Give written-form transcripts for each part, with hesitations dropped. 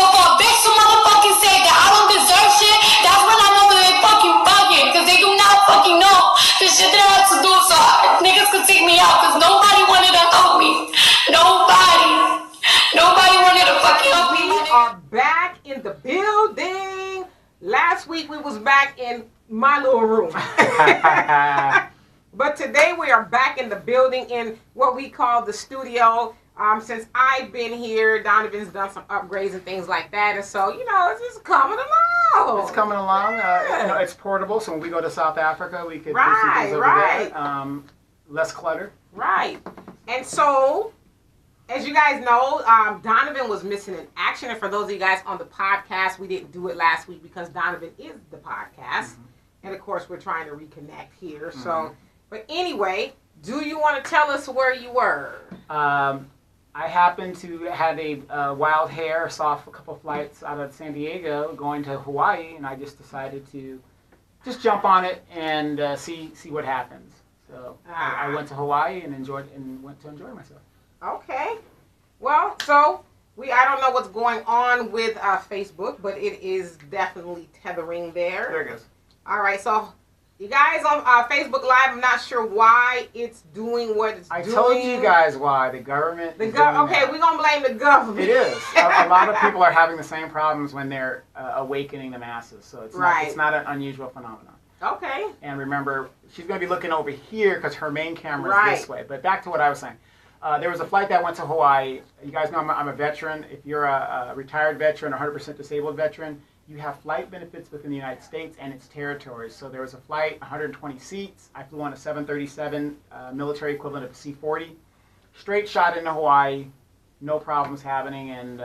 So for a bitch to motherfucking say that I don't deserve shit, that's when I know that they fucking bugging, because they do not fucking know the shit that I have to do so niggas could take me out, because nobody wanted to help me. Nobody wanted to fucking help me. We are back in the building. Last week we was back in my little room. But today we are back in the building in what we call the studio. Since I've been here, Donovan's done some upgrades and things like that. And so, you know, it's just coming along. It's coming along. You know, it's portable, so when we go to South Africa, we could do some things over there. Less clutter. Right. And so, as you guys know, Donovan was missing in action. And for those of you guys on the podcast, we didn't do it last week because Donovan is the podcast. Mm-hmm. And, of course, we're trying to reconnect here. Mm-hmm. So, but anyway, do you want to tell us where you were? I happened to had a wild hair, saw a couple flights out of San Diego going to Hawaii, and I just decided to just jump on it and see what happens. So I went to Hawaii and went to enjoy myself. Okay. Well, so I don't know what's going on with Facebook, but it is definitely tethering there. There it goes. All right, so you guys on Facebook Live, I'm not sure why it's doing what it's doing. I told you guys why. The government is doing okay, that. we're going to blame the government. It is. A lot of people are having the same problems when they're awakening the masses. So it's not an unusual phenomenon. Okay. And remember, she's going to be looking over here because her main camera is this way. But back to what I was saying. There was a flight that went to Hawaii. You guys know I'm a veteran. If you're a retired veteran, 100% disabled veteran, you have flight benefits within the United States and its territories. So there was a flight, 120 seats. I flew on a 737 military equivalent of a C-40. Straight shot into Hawaii, no problems happening, and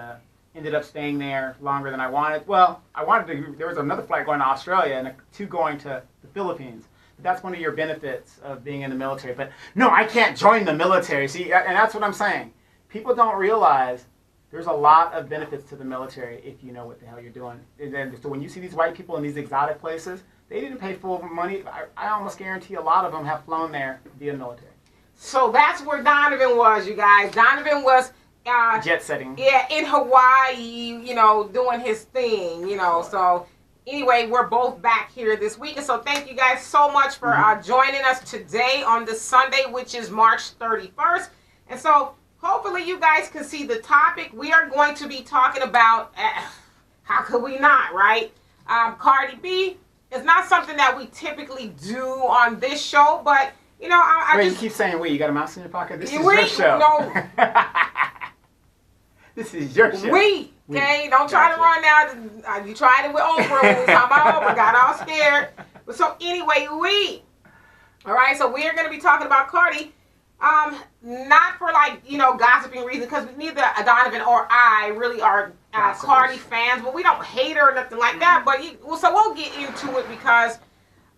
ended up staying there longer than I wanted. Well, there was another flight going to Australia and two going to the Philippines. That's one of your benefits of being in the military. But no, I can't join the military. See, and that's what I'm saying. People don't realize there's a lot of benefits to the military if you know what the hell you're doing. And then, so when you see these white people in these exotic places, they didn't pay full money. I almost guarantee a lot of them have flown there via the military. So that's where Donovan was, you guys. Donovan was jet setting. Yeah, in Hawaii, you know, doing his thing, you know. So anyway, we're both back here this week. And so thank you guys so much for joining us today on this Sunday, which is March 31st. And so hopefully you guys can see the topic. We are going to be talking about, how could we not, right? Cardi B is not something that we typically do on this show, but, you know, you keep saying we. You got a mouse in your pocket? This is your show. No. This is your show. We. Okay? Don't try to run now. You tried it with Oprah. When we were talking about Oprah. Got all scared. But so anyway, all right, so we are going to be talking about Cardi. Not for gossiping reasons, because neither Donovan or I really are Cardi fans, but we don't hate her or nothing like that. But so we'll get into it because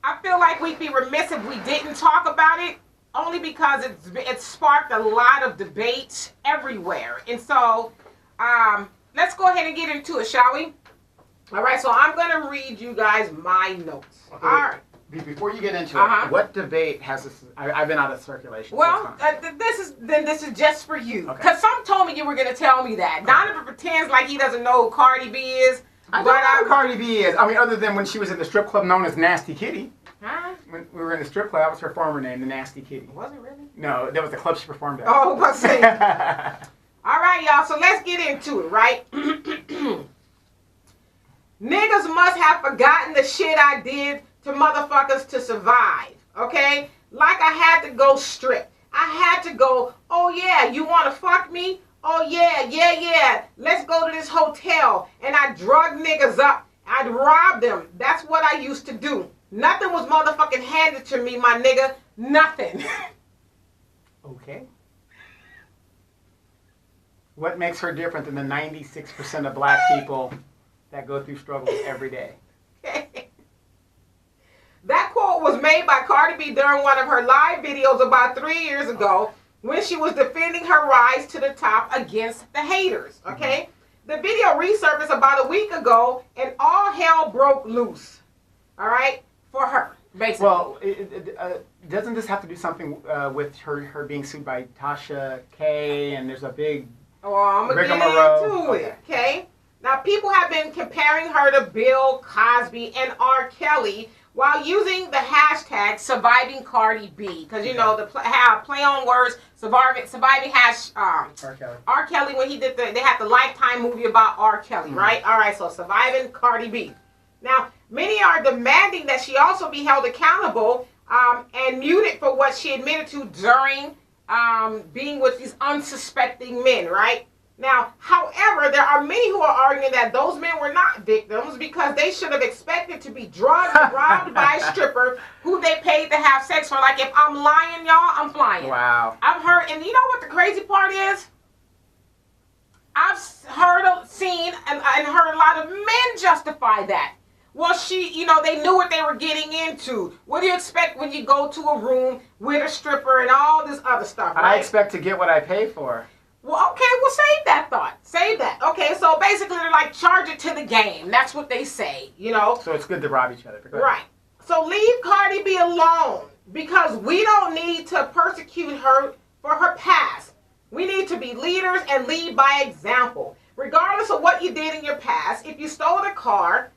I feel like we'd be remiss if we didn't talk about it, only because it sparked a lot of debate everywhere. And so let's go ahead and get into it, shall we? All right, so I'm going to read you guys my notes. Okay. All right. Before you get into it, what debate has this? I've been out of circulation. Well, this is just for you. Because some told me you were going to tell me that. Donovan pretends like he doesn't know who Cardi B is. I don't know who Cardi B is. I mean, other than when she was in the strip club known as Nasty Kitty. Huh? When we were in the strip club, that was her former name, the Nasty Kitty. Was it really? No, that was the club she performed at. Oh, let's see. All right, y'all. So let's get into it, right? Niggas must have forgotten the shit I did to motherfuckers to survive, okay? Like I had to go strip. I had to go, oh yeah, you want to fuck me? Oh yeah. Let's go to this hotel. And I drug niggas up. I'd rob them. That's what I used to do. Nothing was motherfucking handed to me, my nigga. Nothing. Okay. What makes her different than the 96% of black people that go through struggles every day? That quote was made by Cardi B during one of her live videos about 3 years ago when she was defending her rise to the top against the haters, okay? The video resurfaced about a week ago and all hell broke loose, all right, for her, basically. Well, doesn't this have to do something with her being sued by Tasha K, and there's a big I'm going to get into it, okay? Now, people have been comparing her to Bill Cosby and R. Kelly while using the hashtag surviving Cardi B. Because, you know, the play on words, surviving hash, R. Kelly, when he did they had the Lifetime movie about R. Kelly, right? All right, so surviving Cardi B. Now, many are demanding that she also be held accountable and muted for what she admitted to during being with these unsuspecting men, right? Now, however, there are many who are arguing that those men were not victims because they should have expected to be drugged and robbed by a stripper who they paid to have sex for. Like, if I'm lying, y'all, I'm flying. Wow. I've heard, and you know what the crazy part is? I've seen and heard a lot of men justify that. Well, they knew what they were getting into. What do you expect when you go to a room with a stripper and all this other stuff, right? I expect to get what I pay for. Well, okay, well, save that thought. Save that. Okay, so basically they're like, charge it to the game. That's what they say, you know? So it's good to rob each other. Right. So leave Cardi B alone because we don't need to persecute her for her past. We need to be leaders and lead by example. Regardless of what you did in your past, if you stole a car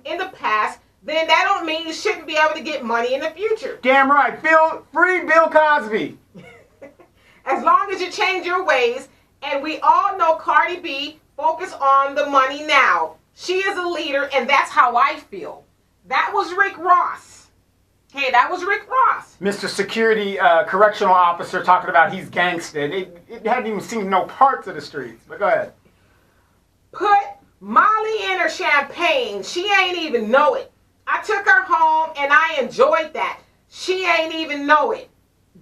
in the past, then that don't mean you shouldn't be able to get money in the future. Damn right. Free Bill Cosby. As long as you change your ways, and we all know Cardi B focus on the money now. She is a leader, and that's how I feel. That was Rick Ross. Hey, that was Rick Ross. Mr. Security Correctional Officer talking about he's gangster. It hadn't even seen no parts of the streets. But go ahead. Put Molly in her champagne. She ain't even know it. I took her home, and I enjoyed that. She ain't even know it.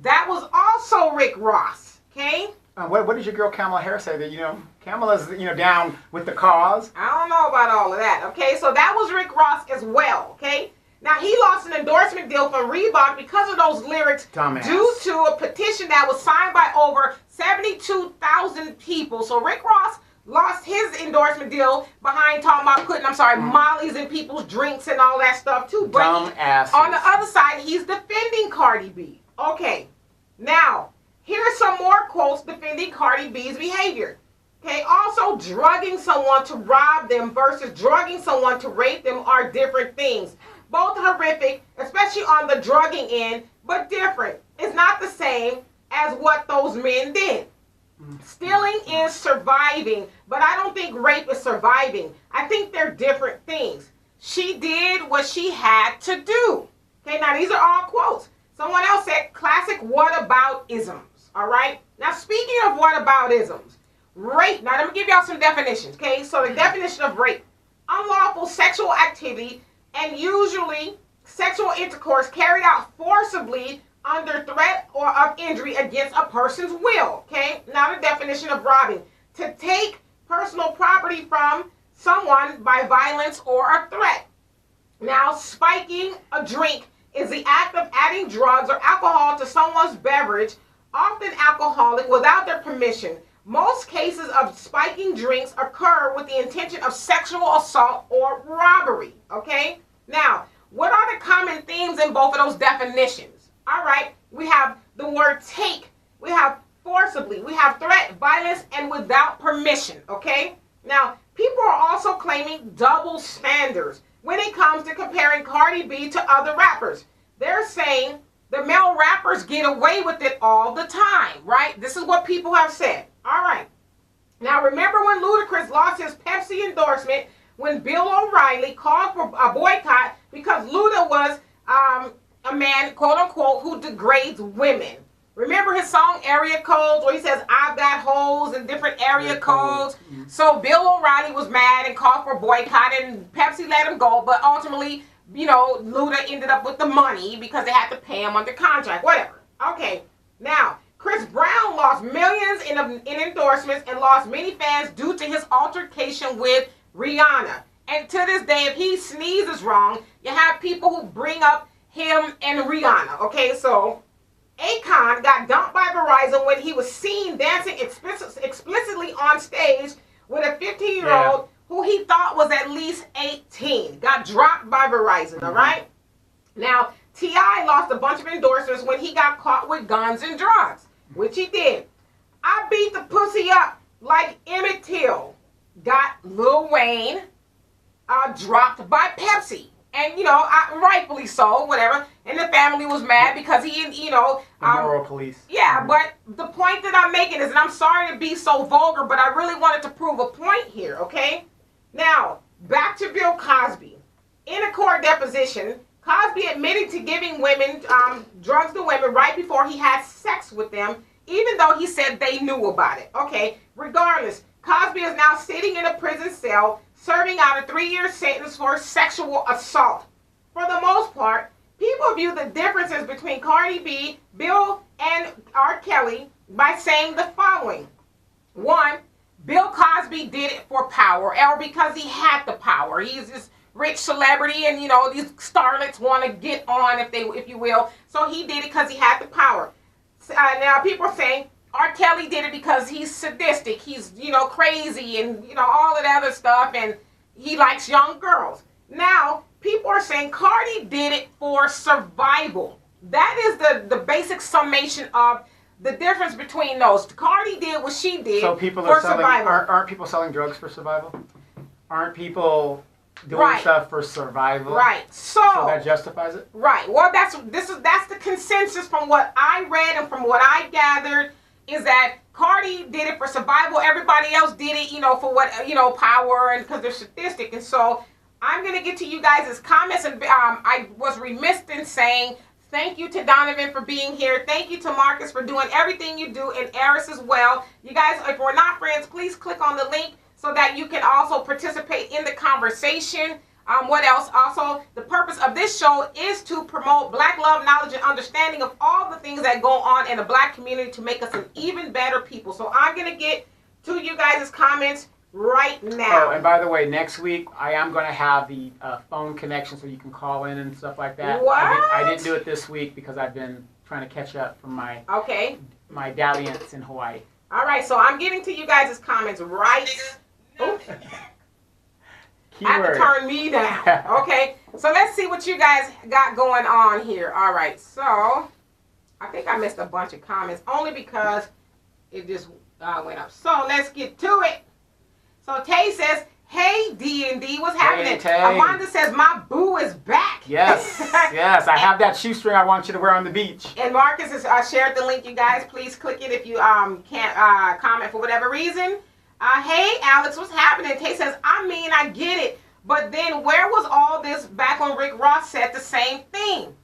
That was also Rick Ross, okay? What did your girl Kamala Harris say? That, Kamala's, down with the cause. I don't know about all of that, okay? So that was Rick Ross as well, okay? Now, he lost an endorsement deal from Reebok because of those lyrics. Dumbass. Due to a petition that was signed by over 72,000 people. So Rick Ross lost his endorsement deal behind talking about putting, Molly's in people's drinks and all that stuff too. But Dumbass. on the other side, he's defending Cardi B. Okay, now, here's some more quotes defending Cardi B's behavior. Okay, also drugging someone to rob them versus drugging someone to rape them are different things. Both horrific, especially on the drugging end, but different. It's not the same as what those men did. Stealing is surviving, but I don't think rape is surviving. I think they're different things. She did what she had to do. Okay, now these are all quotes. Someone else said classic whataboutisms, all right? Now, speaking of whataboutisms, rape. Now, let me give y'all some definitions, okay? So the definition of rape: unlawful sexual activity and usually sexual intercourse carried out forcibly under threat or of injury against a person's will, okay? Now, the definition of robbing: to take personal property from someone by violence or a threat. Now, spiking a drink is the act of adding drugs or alcohol to someone's beverage, often alcoholic, without their permission. Most cases of spiking drinks occur with the intention of sexual assault or robbery, okay? Now, what are the common themes in both of those definitions? All right, we have the word take, we have forcibly, we have threat, violence, and without permission, okay? Now, people are also claiming double standards when it comes to comparing Cardi B to other rappers. They're saying the male rappers get away with it all the time, right? This is what people have said. All right. Now, remember when Ludacris lost his Pepsi endorsement when Bill O'Reilly called for a boycott because Luda was a man, quote unquote, who degrades women. Remember his song Area Codes where he says, I've got hoes in different area codes. Mm-hmm. So Bill O'Reilly was mad and called for a boycott and Pepsi let him go. But ultimately, Luda ended up with the money because they had to pay him under contract, whatever. Okay, now, Chris Brown lost millions in endorsements and lost many fans due to his altercation with Rihanna. And to this day, if he sneezes wrong, you have people who bring up him and Rihanna. Okay, so Akon got dumped by Verizon when he was seen dancing explicitly on stage with a 15-year-old who he thought was at least 18. Got dropped by Verizon, all right? Now, T.I. lost a bunch of endorsements when he got caught with guns and drugs, which he did. I beat the pussy up like Emmett Till. got Lil Wayne dropped by Pepsi. And, you know, rightfully so, whatever. And the family was mad because he, you know... moral police. Yeah, but the point that I'm making is, and I'm sorry to be so vulgar, but I really wanted to prove a point here, okay? Now, back to Bill Cosby. In a court deposition, Cosby admitted to giving women, drugs to women right before he had sex with them, even though he said they knew about it. Okay, regardless, Cosby is now sitting in a prison cell, serving out a 3-year sentence for sexual assault. For the most part, people view the differences between Cardi B, Bill, and R. Kelly by saying the following. 1, Bill Cosby did it for power, or because he had the power. He's this rich celebrity, and you know these starlets want to get on, if you will. So he did it because he had the power. Now people are saying R. Kelly did it because he's sadistic, he's, you know, crazy, and, you know, all of that other stuff, and he likes young girls. Now, people are saying Cardi did it for survival. That is the basic summation of the difference between those. Cardi did what she did so people for are selling, survival. Aren't people selling drugs for survival? Aren't people doing Right. stuff for survival? Right. So that justifies it? Right. Well, that's the consensus from what I read and from what I gathered, is that Cardi did it for survival. Everybody else did it, you know, for what, you know, power, and because they're sadistic. And so I'm going to get to you guys' comments. And I was remiss in saying thank you to Donovan for being here. Thank you to Marcus for doing everything you do, and Eris as well. You guys, if we're not friends, please click on the link so that you can also participate in the conversation. What else? Also, the purpose of this show is to promote Black love, knowledge, and understanding of all the things that go on in the Black community to make us an even better people. So I'm going to get to you guys' comments right now. Oh, and by the way, next week I am going to have the phone connection so you can call in and stuff like that. What? I didn't do it this week because I've been trying to catch up from my dalliance in Hawaii. All right, so I'm getting to you guys' comments right. Oh. Have to turn me down. Okay, so let's see what you guys got going on here. All right, so I think I missed a bunch of comments only because it just went up. So let's get to it. So Tay says, "Hey D&D, what's happening?" Tay. Amanda says, "My boo is back." Yes, yes, I have that shoestring I want you to wear on the beach. And Marcus has shared the link. You guys, please click it if you can't comment for whatever reason. Hey Alex, what's happening? Tay says, "I mean, I get it. But then where was all this back when Rick Ross said the same thing?"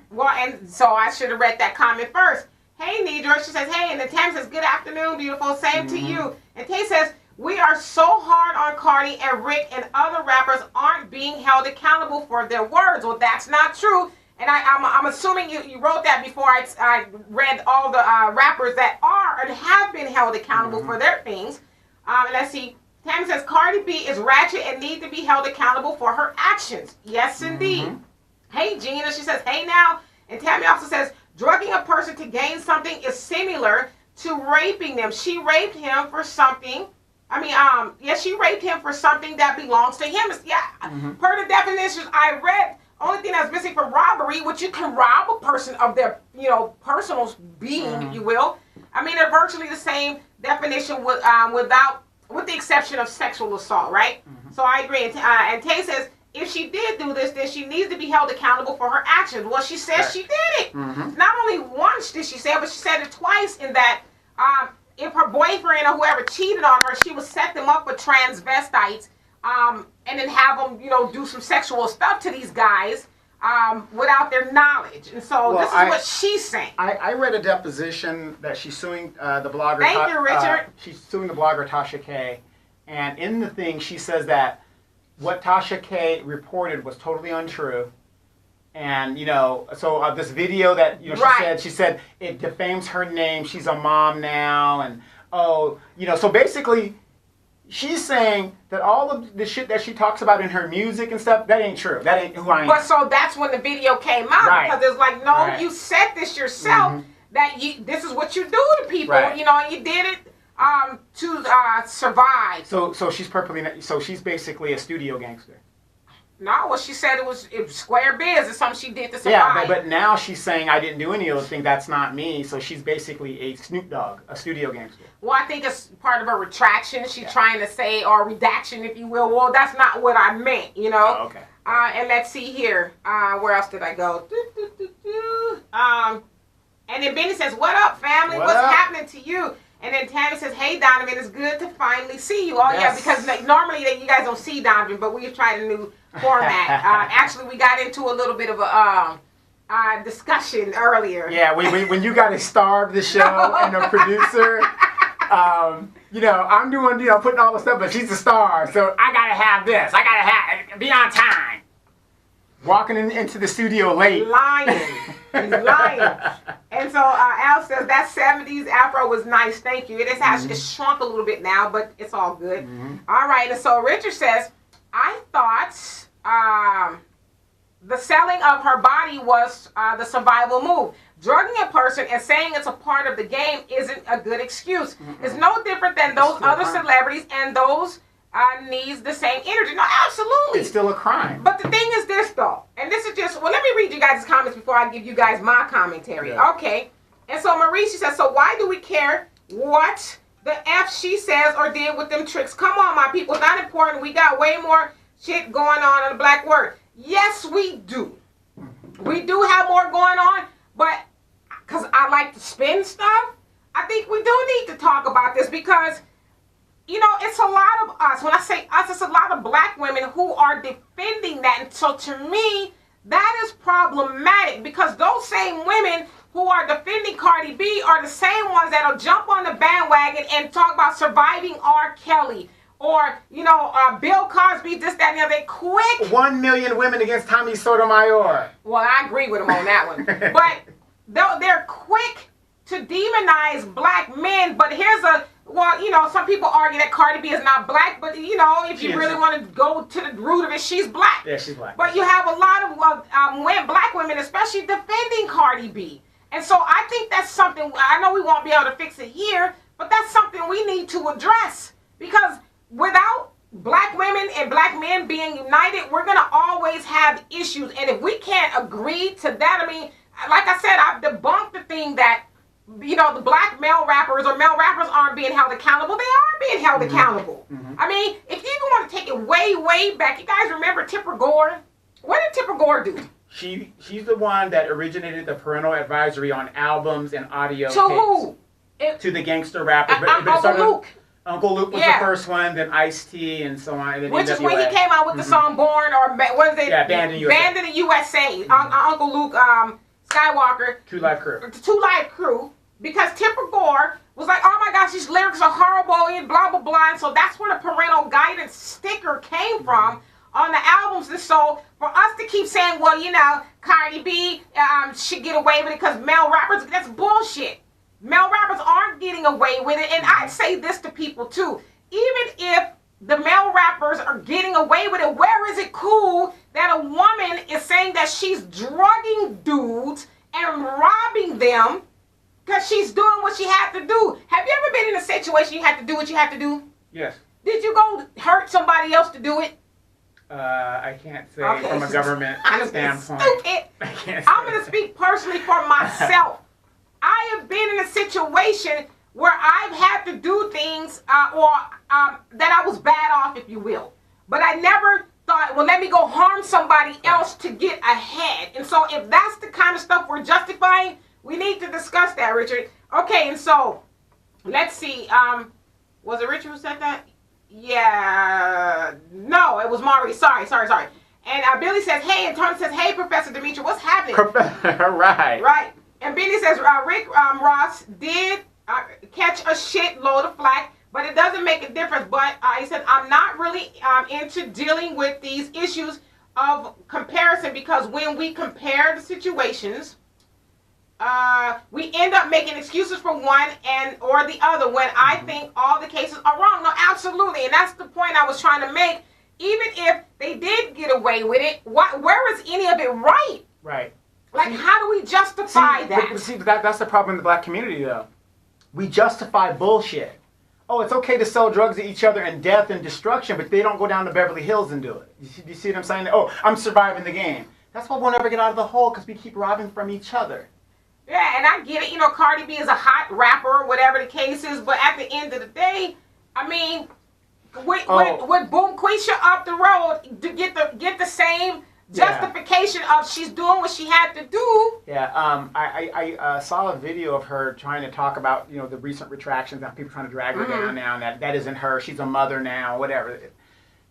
Well, and so I should have read that comment first. Hey Nidra, she says, "Hey," and then Tam says, "Good afternoon, beautiful. Same to you." And Tay says, "We are so hard on Cardi, and Rick and other rappers aren't being held accountable for their words." Well, that's not true. And I'm assuming you wrote that before I read all the rappers that are and have been held accountable for their things. Let's see. Tammy says, "Cardi B is ratchet and needs to be held accountable for her actions." Yes, indeed. Hey, Gina, she says, "Hey now." And Tammy also says, "Drugging a person to gain something is similar to raping them. She raped him for something. She raped him for something that belongs to him." Per the definitions I read, only thing that's missing for robbery, which you can rob a person of their, you know, personal being, if you will. I mean, they're virtually the same definition with the exception of sexual assault, right? So I agree. And Tay says, if she did do this, then she needs to be held accountable for her actions. Well, she says she did it. Not only once did she say it, but she said it twice, in that if her boyfriend or whoever cheated on her, she would set them up with transvestites, and then have them, you know, do some sexual stuff to these guys without their knowledge. And so this is what she's saying. I read a deposition that she's suing the blogger. Thank you, Richard. She's suing the blogger Tasha K. And in the thing, she says that what Tasha K reported was totally untrue. And, you know, so this video that, you know, she said it defames her name. She's a mom now. And, so basically, she's saying that all of the shit that she talks about in her music and stuff, that ain't true. That ain't who I am. But so that's when the video came out, because it's like, no, you said this yourself, that this is what you do to people, you know, and you did it to survive. So she's she's basically a studio gangster. No, well, she said it was square biz. It's something she did to survive. Yeah, but now she's saying I didn't do any of those things. That's not me. So she's basically a Snoop Dogg, a studio gangster. Well, I think it's part of her retraction. She's trying to say, or redaction, if you will. Well, that's not what I meant, you know. Oh, okay. And let's see here. Where else did I go? And then Benny says, "What up, family? What's happening to you?" And then Tammy says, "Hey, Donovan, it's good to finally see you." Oh, yes. Yeah, because normally you guys don't see Donovan, but we've tried a new format. Actually, we got into a little bit of a discussion earlier. Yeah, when you got to star of the show and a producer, you know, I'm doing, you know, putting all the stuff, but she's the star, so I got to have this. I got to be on time. Walking into the studio late. Lying. He's lying. And so Al says, that 70s afro was nice. Thank you. It is actually shrunk a little bit now, but it's all good. All right. And so Richard says, I thought the selling of her body was the survival move. Drugging a person and saying it's a part of the game isn't a good excuse. It's no different than those other celebrities, and those needs the same energy. No, absolutely. It's still a crime. But the thing is this, though, and this is just, well, let me read you guys' comments before I give you guys my commentary. Yeah. Okay. And so Marie, she says, so why do we care what the F she says or did with them tricks? Come on, my people. It's not important. We got way more shit going on in the black word. Yes, we do. We do have more going on, but because I like to spin stuff, I think we do need to talk about this because, you know, it's a lot of us. When I say us, it's a lot of black women who are defending that. And so to me, that is problematic because those same women who are defending Cardi B are the same ones that'll jump on the bandwagon and talk about surviving R. Kelly or, you know, Bill Cosby, this, that, and the other. They quick. 1 million women against Tommy Sotomayor. Well, I agree with him on that one. But they're quick to demonize black men. But here's a, well, you know, some people argue that Cardi B is not black, but, you know, if you really want to go to the root of it, she's black. Yeah, she's black. But you have a lot of black women, especially defending Cardi B. And so I think that's something, I know we won't be able to fix it here, but that's something we need to address. Because without black women and black men being united, we're going to always have issues. And if we can't agree to that, I mean, like I said, I've debunked the thing that, you know, the black male rappers or male rappers aren't being held accountable. They are being held accountable. I mean, if you even want to take it way, way back, you guys remember Tipper Gore? What did Tipper Gore do? She's the one that originated the parental advisory on albums and audio To tapes. who? To the gangster rappers. Uncle Luke. Uncle Luke was the first one, then Ice-T and so on. And then which is when he came out with the song Born, or what is it? Yeah, Band in USA. Band in the USA. Uncle Luke Skywalker. Two Live Crew. Two Live Crew. Because Tipper Gore was like, oh my gosh, these lyrics are horrible and blah, blah, blah. And so that's where the parental guidance sticker came from on the albums. And so for us to keep saying, well, you know, Cardi B should get away with it because male rappers, that's bullshit. Male rappers aren't getting away with it. And I'd say this to people too. Even if the male rappers are getting away with it, where is it cool that a woman is saying that she's drugging dudes and robbing them because she's doing what she had to do? Have you ever been in a situation you had to do what you had to do? Yes. Did you go hurt somebody else to do it? I can't say from a government standpoint. Stupid. I'm going to speak personally for myself. I have been in a situation where I've had to do things that I was bad off, if you will. But I never thought, well, let me go harm somebody else to get ahead. And so if that's the kind of stuff we're justifying, we need to discuss that, Richard. Okay, and so let's see. Was it Richard who said that? Yeah. No, it was Maury. Sorry. And Billy says, hey, and Tony says, hey, Professor Demetri, what's happening? Right. And Benny says, Rick Ross did catch a shitload of flack, but it doesn't make a difference. But he said, I'm not really into dealing with these issues of comparison because when we compare the situations, we end up making excuses for one or the other when I think all the cases are wrong. No, absolutely. And that's the point I was trying to make. Even if they did get away with it, where is any of it right? Right. Like, how do we justify that? That's the problem in the black community, though. We justify bullshit. oh, it's okay to sell drugs to each other and death and destruction, but they don't go down to Beverly Hills and do it. You see what I'm saying? Oh, I'm surviving the game. That's why we'll never get out of the hole, because we keep robbing from each other. Yeah, and I get it. You know, Cardi B is a hot rapper, whatever the case is, but at the end of the day, I mean, with Boom Quisha up the road to get the same justification of she's doing what she had to do. Yeah, I saw a video of her trying to talk about, you know, the recent retractions, that people trying to drag her down now, and that isn't her, she's a mother now, whatever.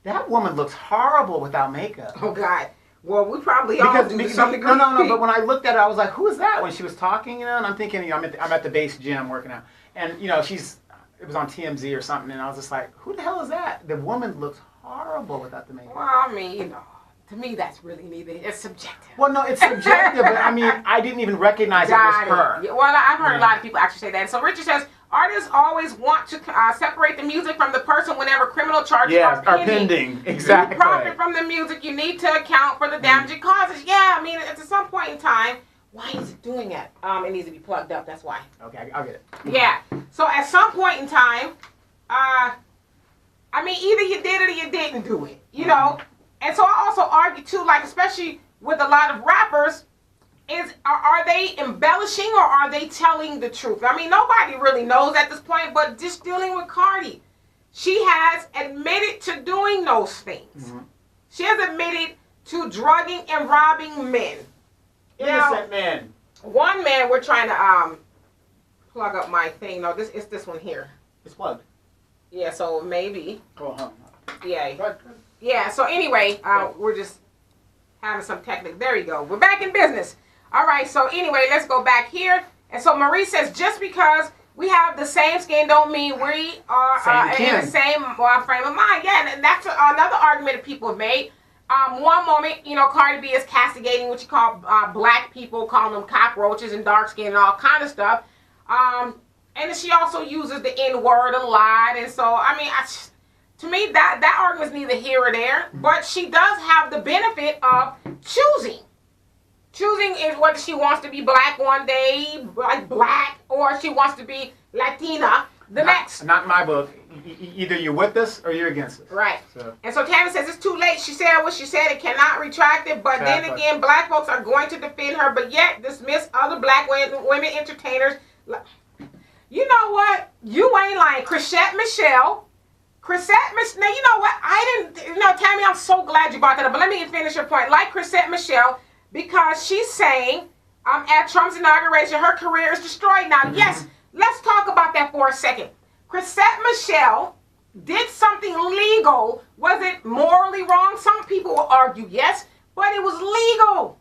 That woman looks horrible without makeup. Oh, God. Well, we probably all do to some degree. No, but when I looked at her, I was like, who is that? When she was talking, you know, and I'm thinking, you know, I'm at the base gym working out, and, you know, it was on TMZ or something, and I was just like, who the hell is that? The woman looks horrible without the makeup. Well, I mean, you know. To me, that's really neither. It's subjective. Well, no, it's subjective, but I mean, I didn't even recognize it was her. Yeah, well, I've heard a lot of people actually say that. And so Richard says, artists always want to separate the music from the person whenever criminal charges are pending. Exactly. To profit from the music, you need to account for the damage it causes. Yeah, I mean, at some point in time, why is it doing that? It needs to be plugged up, that's why. Okay, I'll get it. Yeah, so at some point in time, I mean, either you did it or you didn't do it, you know? And so I also argue too, like especially with a lot of rappers, are they embellishing or are they telling the truth? I mean, nobody really knows at this point, but just dealing with Cardi, she has admitted to doing those things. She has admitted to drugging and robbing men. Innocent men. One man, we're trying to plug up my thing. No, it's this one here. It's plugged. Yeah, so maybe. Oh, huh. Yeah. Good. Yeah, so anyway, we're just having some technical. There you go. We're back in business. All right, so anyway, let's go back here. And so Marie says, just because we have the same skin don't mean we are in the same frame of mind. Yeah, and that's another argument that people have made. One moment, you know, Cardi B is castigating what you call black people, calling them cockroaches and dark skin and all kind of stuff. And then she also uses the N-word a lot. And so, I mean, to me, that argument's neither here or there, but she does have the benefit of choosing. Choosing is whether she wants to be black one day, like black, or she wants to be Latina the next. Not in my book. Either you're with us or you're against us. Right. So. And so Tammy says it's too late. She said what she said. It cannot retract it. But then again, black folks are going to defend her, but yet dismiss other black women entertainers. You know what? You ain't lying. Chrisette Michele. Now, you know what? Tammy, I'm so glad you brought that up. But let me finish your point. Like Chrisette Michele, because she's saying at Trump's inauguration, her career is destroyed now. Yes, let's talk about that for a second. Chrisette Michele did something legal. Was it morally wrong? Some people will argue yes, but it was legal.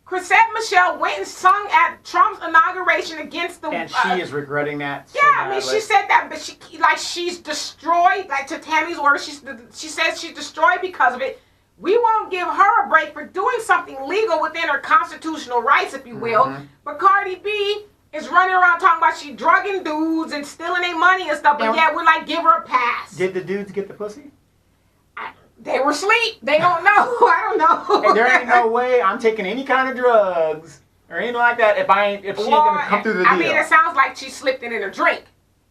Chrisette Michele went and sung at Trump's inauguration against the... And she is regretting that. Yeah, I mean, she said that, but she's destroyed. Like, to Tammy's words, she says she's destroyed because of it. We won't give her a break for doing something legal within her constitutional rights, if you will. But Cardi B is running around talking about she drugging dudes and stealing their money and stuff, but yeah, we're like, give her a pass. Did the dudes get the pussy? They were asleep. They don't know. I don't know. And there ain't no way I'm taking any kind of drugs or anything like that if she ain't gonna come through the deal. I mean, it sounds like she slipped it in a drink.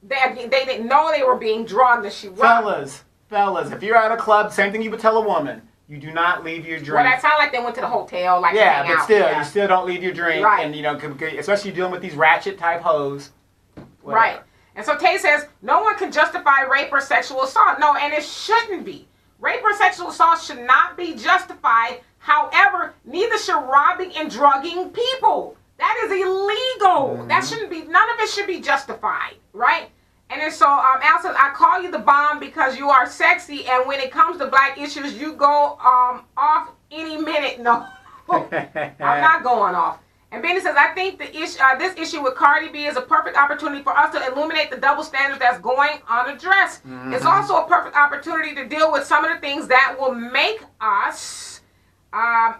They didn't know they were being drugged and she was. Fellas, if you're at a club, same thing you would tell a woman. You do not leave your drink. Well, that sounds like they went to the hotel, like yeah, to hang but out. still, you still don't leave your drink, right. And you know, especially dealing with these ratchet type hoes. Whatever. Right. And so Tay says no one can justify rape or sexual assault. No, and it shouldn't be. Rape or sexual assault should not be justified. However, neither should robbing and drugging people. That is illegal. That shouldn't be. None of it should be justified, right? And then so Al says, I call you the bomb because you are sexy, and when it comes to black issues, you go off any minute. No, I'm not going off. And Benny says, I think this issue with Cardi B is a perfect opportunity for us to illuminate the double standards that's going unaddressed. It's also a perfect opportunity to deal with some of the things that will make us all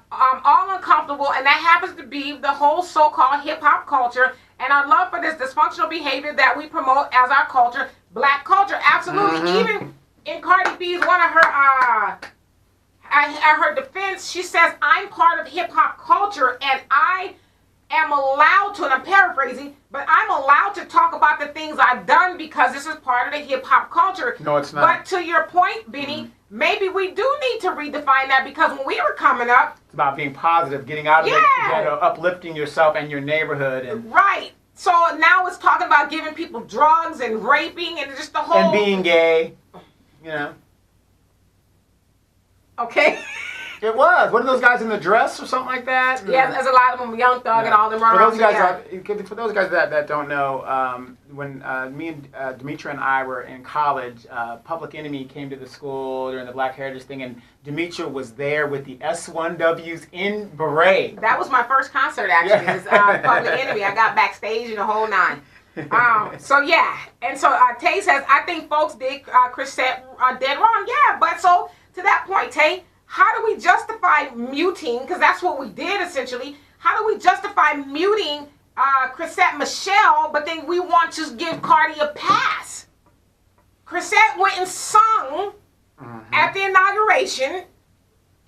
uncomfortable, and that happens to be the whole so-called hip-hop culture and our love for this dysfunctional behavior that we promote as our culture, black culture. Absolutely. Even in Cardi B's, one of her her defense, she says, I'm part of hip-hop culture, and I am allowed to, and I'm paraphrasing, but I'm allowed to talk about the things I've done because this is part of the hip-hop culture. No, it's not. But to your point, Benny, maybe we do need to redefine that, because when we were coming up, it's about being positive, getting out of the ghetto, uplifting yourself and your neighborhood. And right. So now it's talking about giving people drugs and raping and just the whole... And being gay, you know. Okay. It was. What are those guys in the dress or something like that? Yeah, there's a lot of them, Young Thug and all them around. For those guys that don't know, when me and Demetria and I were in college, Public Enemy came to the school during the Black Heritage thing, and Demetria was there with the S1Ws in beret. That was my first concert, actually. It was Public Enemy. I got backstage and the whole nine. So yeah, and so Tay says, I think folks did Chris said dead wrong. Yeah, but so to that point, Tay, how do we justify muting? Because that's what we did essentially. How do we justify muting Chrisette Michelle, but then we want to give Cardi a pass? Chrisette went and sung at the inauguration,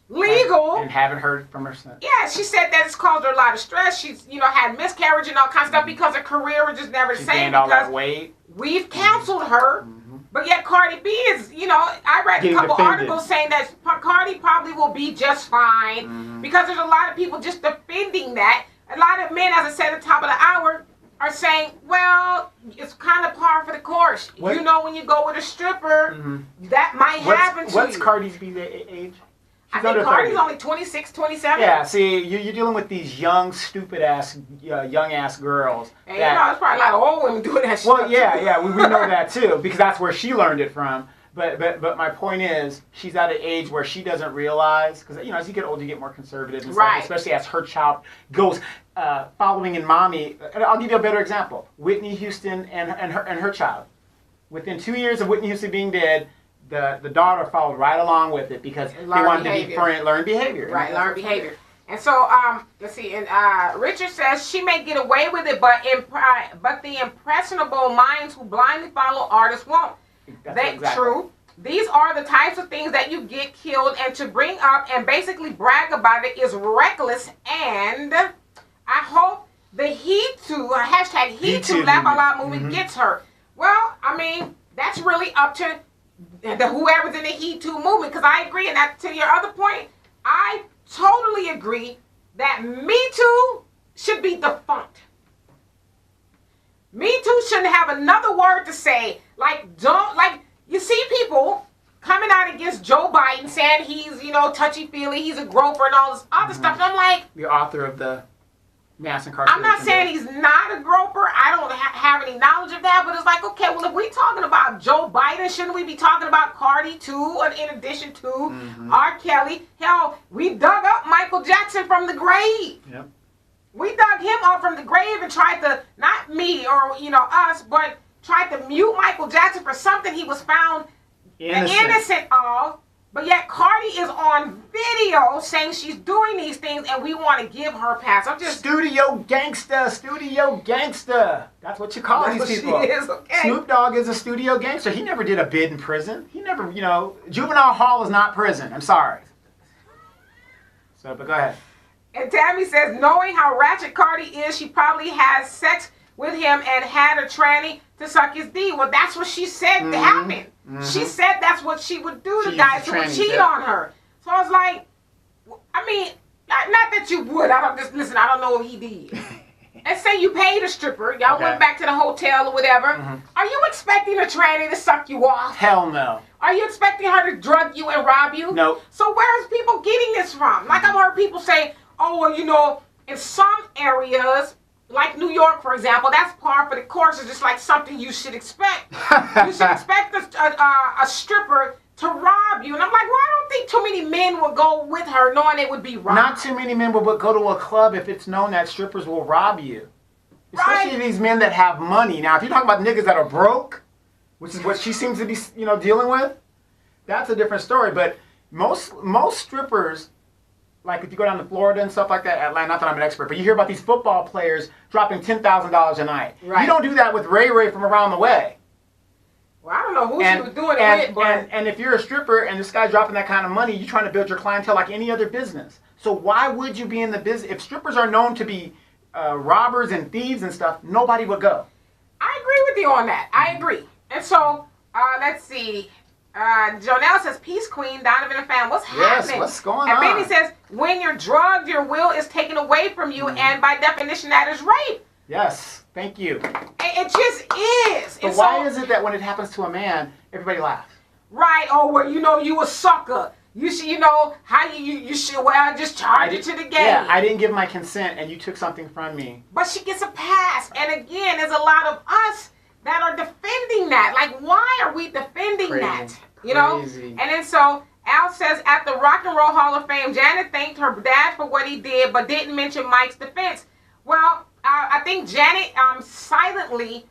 legal, and haven't heard from her since. Yeah, she said that it's caused her a lot of stress. She's had miscarriage and all kinds of stuff because her career was just never the same. Gained all that weight. We've counseled her. But yet Cardi B is, I read a couple articles saying that Cardi probably will be just fine because there's a lot of people just defending that. A lot of men, as I said at the top of the hour, are saying, well, it's kind of par for the course. What? When you go with a stripper, that might happen to you. What's Cardi B's age? I think Cardi's only 26, 27. Yeah, see, you're dealing with these young, stupid-ass, young-ass girls. And there's probably a lot of old women doing that shit. Well, yeah, we know that too, because that's where she learned it from. But my point is, she's at an age where she doesn't realize, because as you get older, you get more conservative and stuff, especially as her child goes following in mommy. And I'll give you a better example: Whitney Houston and her child. Within 2 years of Whitney Houston being dead, the daughter followed right along with it because they wanted to be friends, learn behavior. Right, learn behavior. And so, let's see. And Richard says she may get away with it, but the impressionable minds who blindly follow artists won't. Exactly. True. These are the types of things that you get killed, and to bring up and basically brag about it is reckless. And I hope the hashtag #HeToo Laugh Out Loud movement gets her. Well, I mean, that's really up to whoever's in the #HeToo movement, because I agree, and that to your other point, I totally agree that Me Too should be defunct. Me Too shouldn't have another word to say. You see people coming out against Joe Biden saying he's, touchy-feely, he's a groper and all this other stuff. And I'm like... The author of the mass incarceration. I'm not saying he's not a groper. I don't have any knowledge of that. But it's like, okay, well, if we're talking about Joe Biden, shouldn't we be talking about Cardi too, in addition to R. Kelly? Hell, we dug up Michael Jackson from the grave. Yep. We dug him up from the grave and tried to, not me or, us, but tried to mute Michael Jackson for something he was found innocent of. But yet Cardi is on video saying she's doing these things, and we want to give her a pass. I'm just... Studio gangster. That's what you call these people. She is, okay. Snoop Dogg is a studio gangster. He never did a bid in prison. He never, juvenile hall is not prison. I'm sorry. But go ahead. And Tammy says, knowing how ratchet Cardi is, she probably has sex with him and had a tranny to suck his D. Well, that's what she said happened. She said that's what she would do to guys who would cheat on her. So I was like, I mean, not that you would. I don't know what he did. Let's say you paid a stripper. Y'all went back to the hotel or whatever. Are you expecting a tranny to suck you off? Hell no. Are you expecting her to drug you and rob you? No. So where's people getting this from? Like I've heard people say, oh, well, in some areas, like New York, for example, that's par for the course. It's just like something you should expect. You should expect a stripper to rob you. And I'm like, well, I don't think too many men would go with her knowing it would be robbed. Not too many men would go to a club if it's known that strippers will rob you. Especially these men that have money. Now, if you're talking about niggas that are broke, which is what she seems to be, dealing with, that's a different story. But most strippers... Like if you go down to Florida and stuff like that, Atlanta, not that I'm an expert, but you hear about these football players dropping $10,000 a night. Right. You don't do that with Ray from around the way. Well, I don't know who she was doing it with, but... And if you're a stripper and this guy's dropping that kind of money, you're trying to build your clientele like any other business. So why would you be in the business? If strippers are known to be robbers and thieves and stuff, nobody would go. I agree with you on that. I agree. And so, let's see. Jonelle says, peace queen, Donovan and fam. What's happening? What's going on? And Benny says, when you're drugged, your will is taken away from you, and by definition, that is rape. Yes, thank you. It just is. But why is it that when it happens to a man, everybody laughs? Right. Oh, well, you a sucker. You should, how you should, well, just charge it to the game. Yeah, I didn't give my consent, and you took something from me. But she gets a pass. And again, there's a lot of us that are defending that. Like, why are we defending that? Crazy. And then so Al says, at the Rock and Roll Hall of Fame, Janet thanked her dad for what he did, but didn't mention Mike's defense. Well, I think Janet silently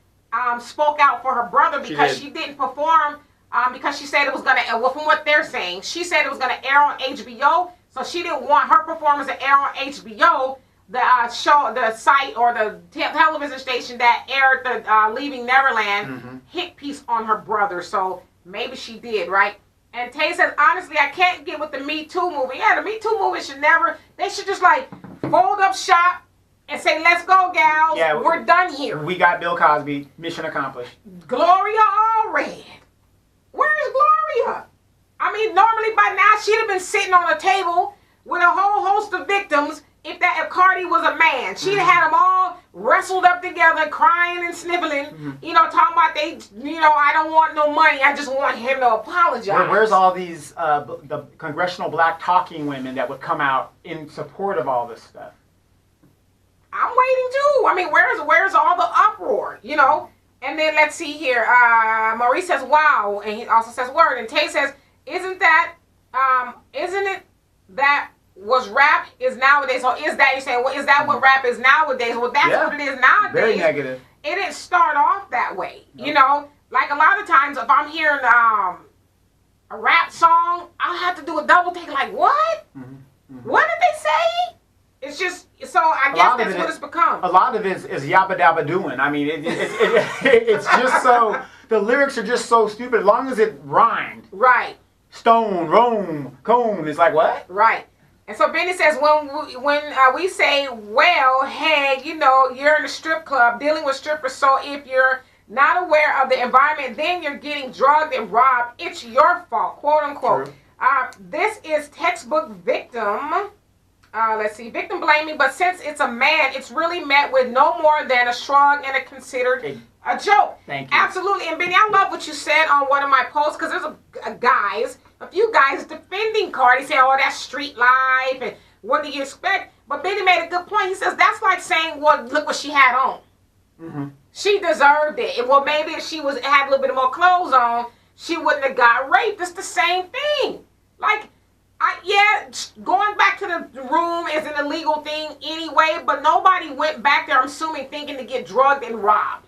spoke out for her brother because she didn't perform because she said it was going to, well, from what they're saying, she said it was going to air on HBO, so she didn't want her performance to air on HBO. The show, the site, or the television station that aired the Leaving Neverland hit piece on her brother. So maybe she did, right? And Tay says, honestly, I can't get with the Me Too movie. Yeah, the Me Too movie they should just like fold up shop and say, let's go, gals. Yeah, we're done here. We got Bill Cosby. Mission accomplished. Gloria Allred. Where's Gloria? I mean, normally by now she'd have been sitting on a table with a whole host of victims. If Cardi was a man, she'd have had them all wrestled up together, crying and sniveling, talking about I don't want no money, I just want him to apologize. Where's all these, the congressional black talking women that would come out in support of all this stuff? I'm waiting too. I mean, where's all the uproar, And then let's see here, Maurice says, wow, and he also says word, and Tay says, isn't it that was rap is nowadays? So is that, you're saying, well, is that what rap is nowadays? Well, that's what it is nowadays. Very negative. It didn't start off that way. Nope. Like a lot of times if I'm hearing a rap song, I'll have to do a double take, like, what? What did they say? It's just, so I guess that's what it's become. A lot of it is yabba dabba doing. I mean, it's just so, the lyrics are just so stupid as long as it rhymed. Right. Stone, Rome, cone, it's like, what? Right. And so Benny says, when we say, well, hey, you're in a strip club dealing with strippers, so if you're not aware of the environment, then you're getting drugged and robbed. It's your fault, quote unquote. This is textbook victim. Let's see, victim blaming, but since it's a man, it's really met with no more than a shrug and considered a joke. Thank you. Absolutely. And Benny, I love what you said on one of my posts, because there's a few guys defending Cardi, saying, oh, that's street life, and what do you expect? But Benny made a good point. He says, that's like saying, well, look what she had on. She deserved it. Well, maybe if she had a little bit more clothes on, she wouldn't have got raped. It's the same thing. Like, going back to the room is an illegal thing anyway, but nobody went back there, I'm assuming, thinking to get drugged and robbed.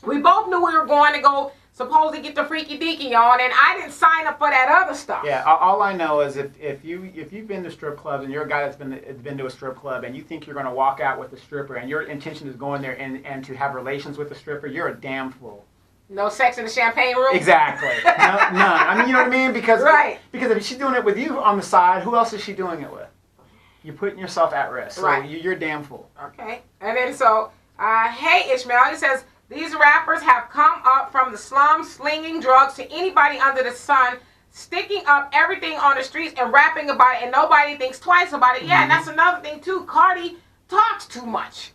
We both knew we were going to go supposed to get the freaky deaky on, and I didn't sign up for that other stuff. Yeah, all I know is if you've been to strip clubs and you're a guy that's been to a strip club and you think you're going to walk out with a stripper and your intention is going there and to have relations with the stripper, you're a damn fool. No sex in the champagne room? Exactly. None. I mean, you know what I mean? Because if she's doing it with you on the side, who else is she doing it with? You're putting yourself at risk. So you're a damn fool. Okay. And then so, hey Ishmael, he says, these rappers have come up from the slums, slinging drugs to anybody under the sun, sticking up everything on the streets and rapping about it, and nobody thinks twice about it. Yeah, and that's another thing too. Cardi talks too much.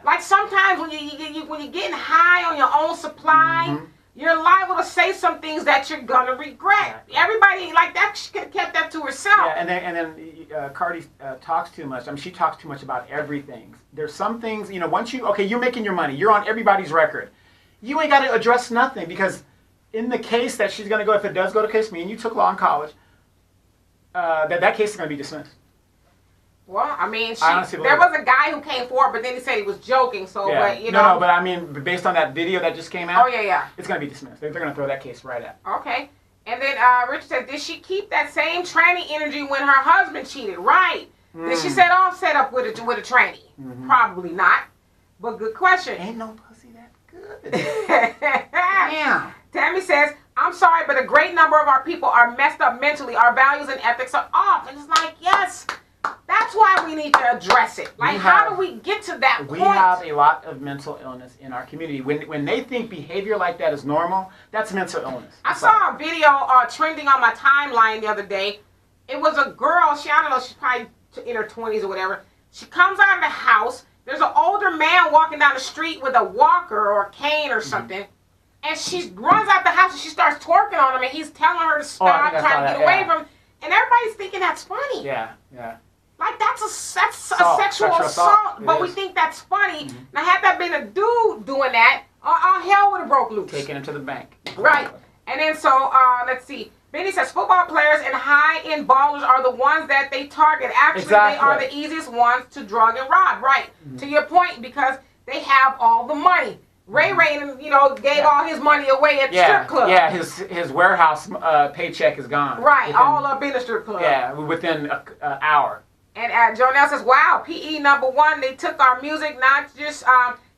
Like sometimes when you're getting high on your own supply, you're liable to say some things that you're gonna regret. Everybody like that, she could have kept that to herself. Yeah, and then Cardi talks too much. I mean, she talks too much about everything. There's some things, once you're making your money, you're on everybody's record. You ain't got to address nothing, because in the case that she's gonna go, if it does go to case, me and you took law in college, that case is gonna be dismissed. Well, I mean, there was a guy who came forward, but then he said he was joking. So, yeah. but No, but I mean, based on that video that just came out, yeah, it's gonna be dismissed. They're gonna throw that case right out. Okay. And then Richard said, did she keep that same tranny energy when her husband cheated? Right. Did she set off set up with a tranny? Probably not. But good question. Ain't no pussy that good. Damn. Tammy says, I'm sorry, but a great number of our people are messed up mentally. Our values and ethics are off. And it's like, yes. That's why we need to address it. Like, how do we get to that point? We have a lot of mental illness in our community. When they think behavior like that is normal, that's mental illness. I saw a video trending on my timeline the other day. It was a girl, I don't know, she's probably in her 20s or whatever. She comes out of the house. There's an older man walking down the street with a walker or a cane or something. And she runs out the house and she starts twerking on him. And he's telling her to stop, trying to get away from him. And everybody's thinking that's funny. Yeah, yeah. Like, that's a sexual assault. But we think that's funny. Now, had that been a dude doing that, all hell would have broke loose. Taking him to the bank. Right. And then so, let's see. Benny says football players and high-end ballers are the ones that they target. Actually, they are the easiest ones to drug and rob. Right. To your point, because they have all the money. Ray Ray, gave all his money away at the strip club. Yeah, his warehouse paycheck is gone. Right, all up in the strip club. Yeah, within an hour. And Jonelle says, wow, PE #1, they took our music, not just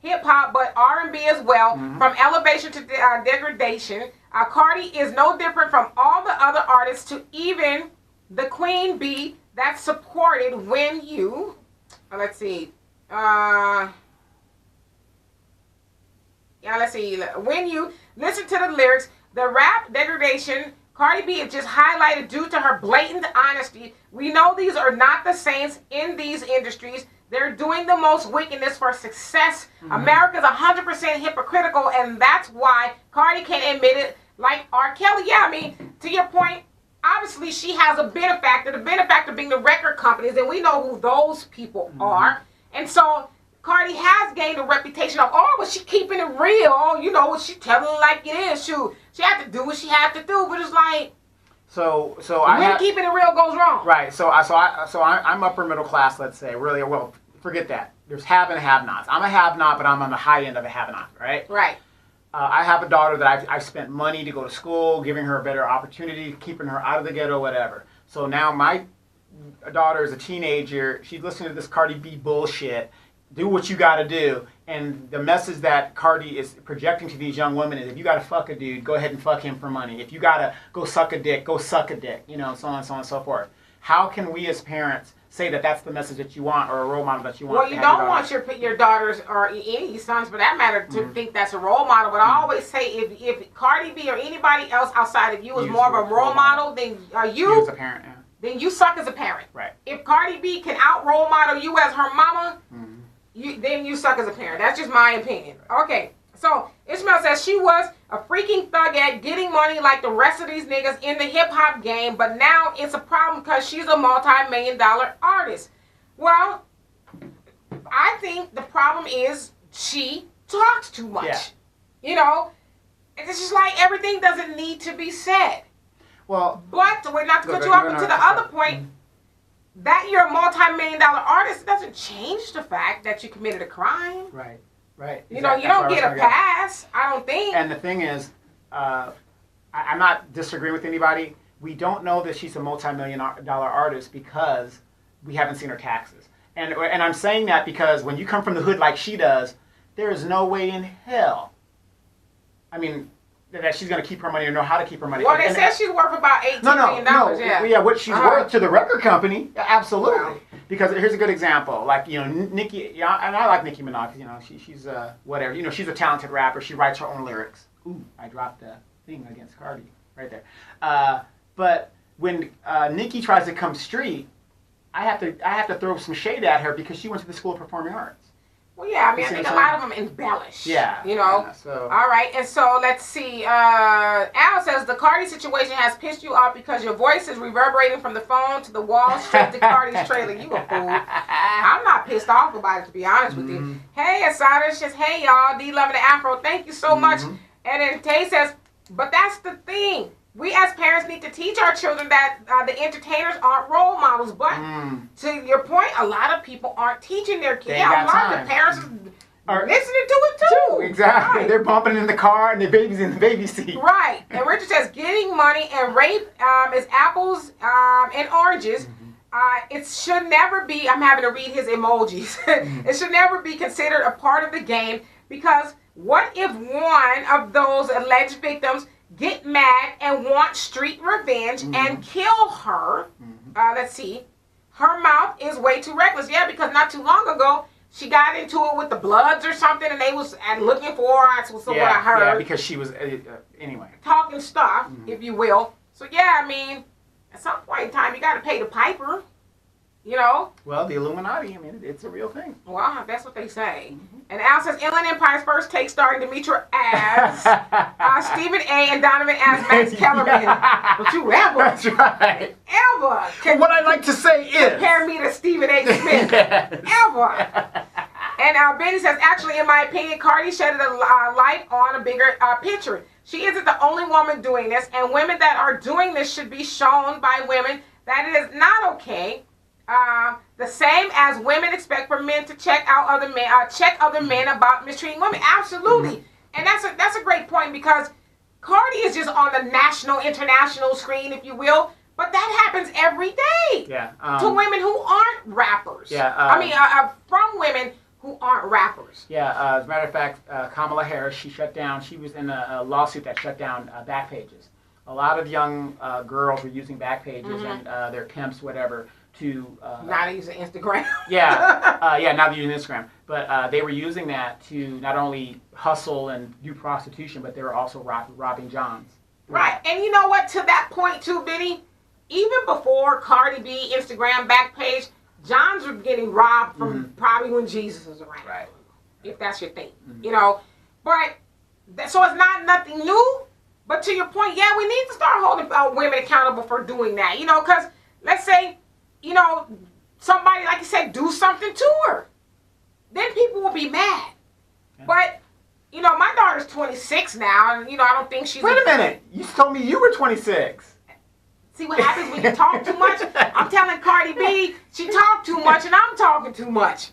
hip-hop, but R&B as well, from elevation to degradation. Cardi is no different from all the other artists, to even the Queen Bee that supported when you, let's see, when you listen to the lyrics, the rap degradation, Cardi B is just highlighted due to her blatant honesty. We know these are not the saints in these industries. They're doing the most wickedness for success. America's 100% hypocritical, and that's why Cardi can't admit it like R. Kelly. Yeah, I mean, to your point, obviously she has a benefactor, the benefactor being the record companies, and we know who those people are. And so Cardi has gained a reputation of, was she keeping it real? Was she telling it like it is? Shoot, she had to do what she had to do, but it's like, so when keeping it real goes wrong. Right. So I'm upper middle class. Let's say, really. Well, forget that. There's have and have-nots. I'm a have-not, but I'm on the high end of a have-not. Right. Right. I have a daughter that I've spent money to go to school, giving her a better opportunity, keeping her out of the ghetto, whatever. So now my daughter is a teenager. She's listening to this Cardi B bullshit. Do what you got to do. And the message that Cardi is projecting to these young women is, if you got to fuck a dude, go ahead and fuck him for money. If you got to go suck a dick, go suck a dick. So on and so forth. How can we as parents say that that's the message that you want, or a role model that you want? Well, you don't want your daughters, or any sons for that matter, to think that's a role model. But I always say, if Cardi B or anybody else outside of you is more of a role model than you as a parent, then you suck as a parent. Right. If Cardi B can out role model you as her mama, then you suck as a parent. That's just my opinion. Okay, so Ishmael says she was a freaking thug at getting money like the rest of these niggas in the hip-hop game, but now it's a problem because she's a multi-million-dollar artist. Well, I think the problem is she talks too much. Yeah. It's just like everything doesn't need to be said. Well, but we're not to cut you off to the other point. That you're a multi-million-dollar artist doesn't change the fact that you committed a crime. Right, right. You don't get a pass, I don't think. And the thing is, I'm not disagreeing with anybody. We don't know that she's a multi-million-dollar artist because we haven't seen her taxes. And I'm saying that because when you come from the hood like she does, there is no way in hell, that she's going to keep her money or know how to keep her money. Well, they said she's worth about $18 million. Yeah, what she's worth to the record company, absolutely. Wow. Because here's a good example. Like, Nicki, and I like Nicki Minaj. She's whatever. She's a talented rapper. She writes her own lyrics. Ooh, I dropped the thing against Cardi right there. But when Nicki tries to come street, I have to throw some shade at her because she went to the School of Performing Arts. Well, yeah, I think a lot of them embellish. Yeah. So. All right, and so let's see. Al says, the Cardi situation has pissed you off because your voice is reverberating from the phone to the wall straight to Cardi's trailer. You a fool. I'm not pissed off about it, to be honest with you. Hey, Asada says, hey, y'all, D loving the Afro. Thank you so much. And then Tay says, but that's the thing. We as parents need to teach our children that the entertainers aren't role models. But to your point, a lot of people aren't teaching their kids. Yeah, a lot of the parents are listening to it too. Exactly. Right. They're bumping in the car and their baby's in the baby seat. Right. And Richard says, getting money and rape is apples and oranges. It should never be, I'm having to read his emojis. It should never be considered a part of the game, because what if one of those alleged victims get mad and want street revenge and kill her, her mouth is way too reckless. Yeah, because not too long ago, she got into it with the Bloods or something, and they was looking for her. That's what I heard. Yeah, because she was, anyway. Talking stuff, if you will. So, yeah, I mean, at some point in time, you got to pay the piper, you know? Well, the Illuminati, I mean, it's a real thing. Well, that's what they say. And Al says, Inland Empire's first take starring Demetra as Stephen A. and Donovan as Max Kellerman. Don't you ever, That's right. ever What I'd like to say is... compare me to Stephen A. Smith. Ever. And Benny says, actually, in my opinion, Cardi shedded a light on a bigger picture. She isn't the only woman doing this, and women that are doing this should be shown by women that it is not okay. The same as women expect for men to check other men about mistreating women. Absolutely. And that's a great point, because Cardi is just on the national, international screen, if you will. But that happens every day. Yeah. To women who aren't rappers. Yeah. I mean, from women who aren't rappers. Yeah, as a matter of fact, Kamala Harris, she was in a lawsuit that shut down back pages. A lot of young girls were using back pages and their pimps, whatever, to... Now they're using Instagram. Yeah, now they're using Instagram. But they were using that to not only hustle and do prostitution, but they were also robbing Johns. Right, and you know what, to that point too, Benny, even before Cardi B Instagram back page, Johns were getting robbed from probably when Jesus was around. Right. If that's your thing, you know. But, so it's not nothing new. But to your point, yeah, we need to start holding women accountable for doing that. You know, because let's say, you know, somebody, like you said, do something to her. Then people will be mad. Yeah. But, you know, my daughter's 26 now, and, you know, I don't think she's... Wait a minute. You told me you were 26. See what happens when you talk too much? I'm telling Cardi B, she talked too much and I'm talking too much.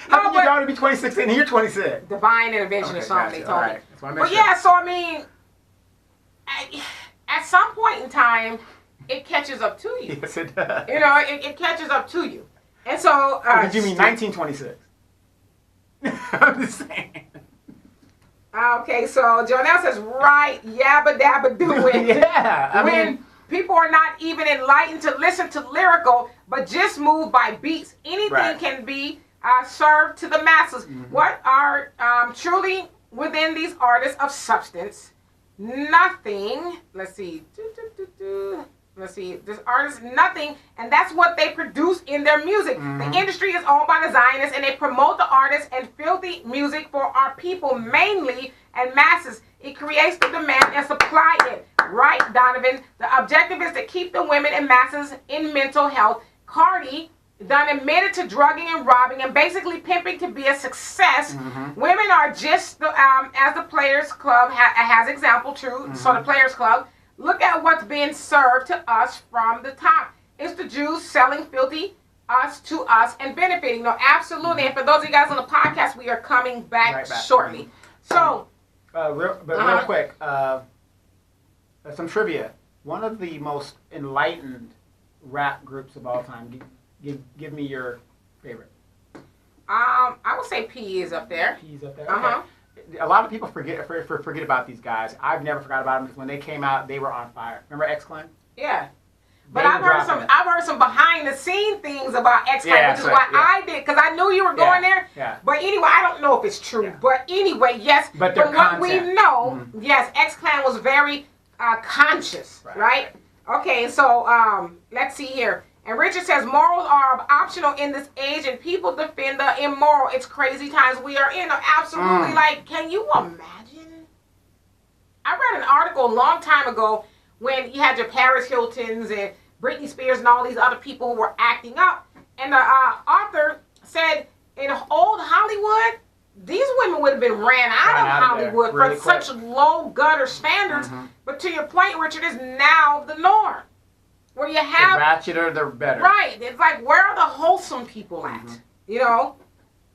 How can your daughter be 26 and you're 26? Divine intervention or something, they told me. Right. But yeah, so I mean, at some point in time, it catches up to you. Yes, it does. You know, it catches up to you. And so... did you mean 1926? I'm just saying. Okay, so Jonelle says, right, yabba dabba doing. Yeah, when people are not even enlightened to listen to lyrical, but just moved by beats. Anything can be served to the masses. What are truly within these artists of substance? Nothing. Let's see. Let's see. This artist, nothing. And that's what they produce in their music. The industry is owned by the Zionists, and they promote the artists and filthy music for our people mainly and masses. It creates the demand and supply it. Right, Donovan? The objective is to keep the women and masses in mental health. Cardi done admitted to drugging and robbing and basically pimping to be a success. Women are just, as the Players Club has example, true. So the Players Club, look at what's being served to us from the top. It's the Jews selling filthy us to us and benefiting. No, absolutely. And for those of you guys on the podcast, we are coming back shortly. So... real quick, some trivia. One of the most enlightened rap groups of all time. Give me your favorite. I would say P is up there. P is up there. Okay. A lot of people forget about these guys. I've never forgot about them because when they came out, they were on fire. Remember X-Clan? Yeah. But I've heard some behind the scene things about X-Clan, which is why I did, because I knew you were going there. Yeah. But anyway, I don't know if it's true. Yeah. But anyway, yes. But from what we know, yes, X-Clan was very conscious, right? Okay, so let's see here. And Richard says, morals are optional in this age, and people defend the immoral. It's crazy times we are in. Absolutely, like, can you imagine? I read an article a long time ago when you had your Paris Hiltons and Britney Spears and all these other people who were acting up. And the author said, in old Hollywood, these women would have been ran out of Hollywood for such low gutter standards. But to your point, Richard, is now the norm. Where you have... The ratcheter, they're better. Right. It's like, where are the wholesome people at? You know?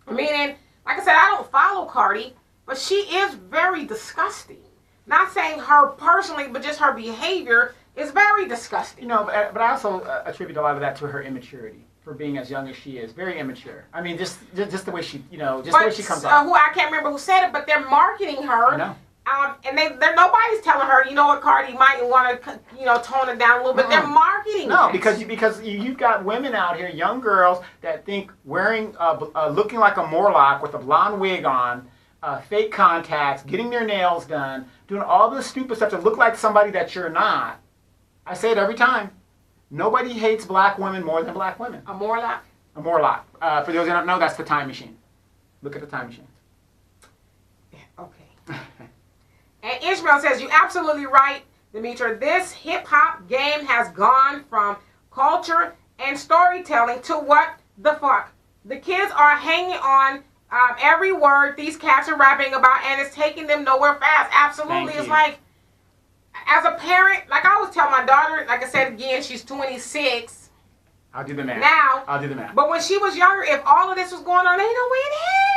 I mean, and like I said, I don't follow Cardi, but she is very disgusting. Not saying her personally, but just her behavior is very disgusting. You know, but I also attribute a lot of that to her immaturity for being as young as she is. Very immature. I mean, just the way she, you know, the way she comes off. I can't remember who said it, but they're marketing her And nobody's telling her, you know what, Cardi, you might want to, tone it down a little bit. They're marketing. No, it. because you've got women out here, young girls, that think wearing, looking like a Morlock with a blonde wig on, fake contacts, getting their nails done, doing all this stupid stuff to look like somebody that you're not. I say it every time. Nobody hates black women more than black women. A Morlock? A Morlock. For those who don't know, that's the time machine. Look at the time machine. Okay. And Ishmael says, you're absolutely right, Demetra. This hip-hop game has gone from culture and storytelling to what the fuck. The kids are hanging on every word these cats are rapping about, and it's taking them nowhere fast. Absolutely. It's like, as a parent, like I always tell my daughter, like I said again, she's 26. I'll do the math. Now. I'll do the math. But when she was younger, if all of this was going on, ain't no way in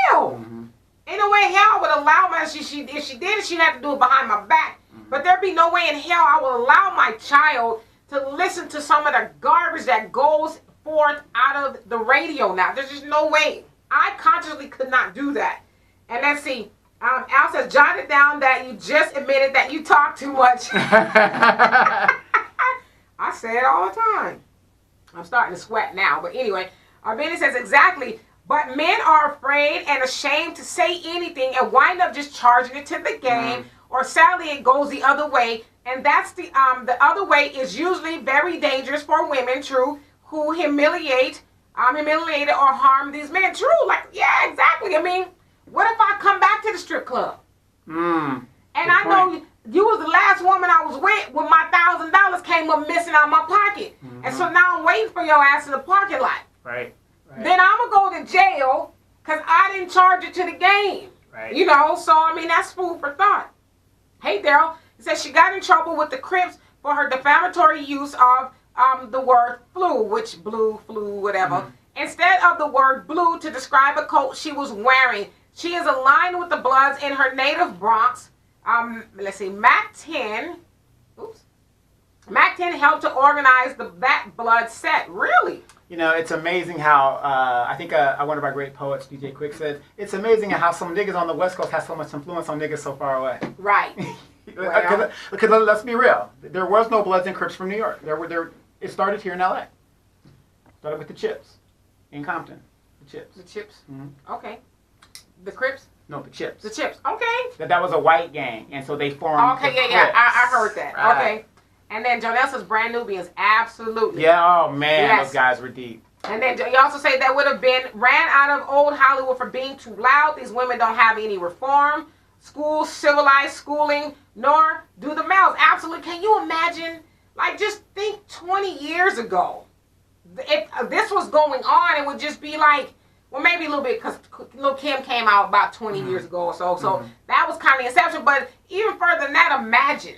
hell. Mm-hmm. Ain't no way in hell I would allow my, if she did it, she'd have to do it behind my back. Mm-hmm. But there'd be no way in hell I would allow my child to listen to some of the garbage that goes forth out of the radio now. There's just no way. I consciously could not do that. And let's see. Al says, jot it down that you just admitted that you talk too much. I say it all the time. I'm starting to sweat now. But anyway, Benny says, exactly. But men are afraid and ashamed to say anything and wind up just charging it to the game. Or sadly, it goes the other way. And that's the other way is usually very dangerous for women, true, who humiliated or harm these men. True, like, yeah, exactly. I mean, what if I come back to the strip club? And I know you was the last woman I was with when my $1,000 came up missing out of my pocket. And so now I'm waiting for your ass in the parking lot. Right. Then I'm going to go to jail because I didn't charge it to the game. Right. So, I mean, that's food for thought. Hey, Daryl, it says she got in trouble with the Crips for her defamatory use of the word flu, which flu, whatever, instead of the word blue to describe a coat she was wearing. She is aligned with the Bloods in her native Bronx. Let's see, Mac 10 helped to organize that Blood set. Really? It's amazing how, I think one of our great poets, DJ Quick, said, it's amazing how some niggas on the West Coast have so much influence on niggas so far away. Right. Because let's be real. There was no Bloods and Crips from New York. It started here in L.A. Started with the Chips in Compton. The Chips. The Chips? Mm-hmm. Okay. The Crips? No, the Chips. The Chips. Okay. That was a white gang, and so they formed Okay, the yeah. Crips. I heard that. Right. Okay. And then Jonelle says Brand Nubians. Absolutely. Yeah, oh man, Those guys were deep. And then you also say that would have been ran out of old Hollywood for being too loud. These women don't have any reform, school, civilized schooling, nor do the males. Absolutely. Can you imagine? Like, just think 20 years ago. If this was going on, it would just be like, well, maybe a little bit, because Lil' Kim came out about 20 years ago or so. So that was kind of inception. But even further than that, imagine.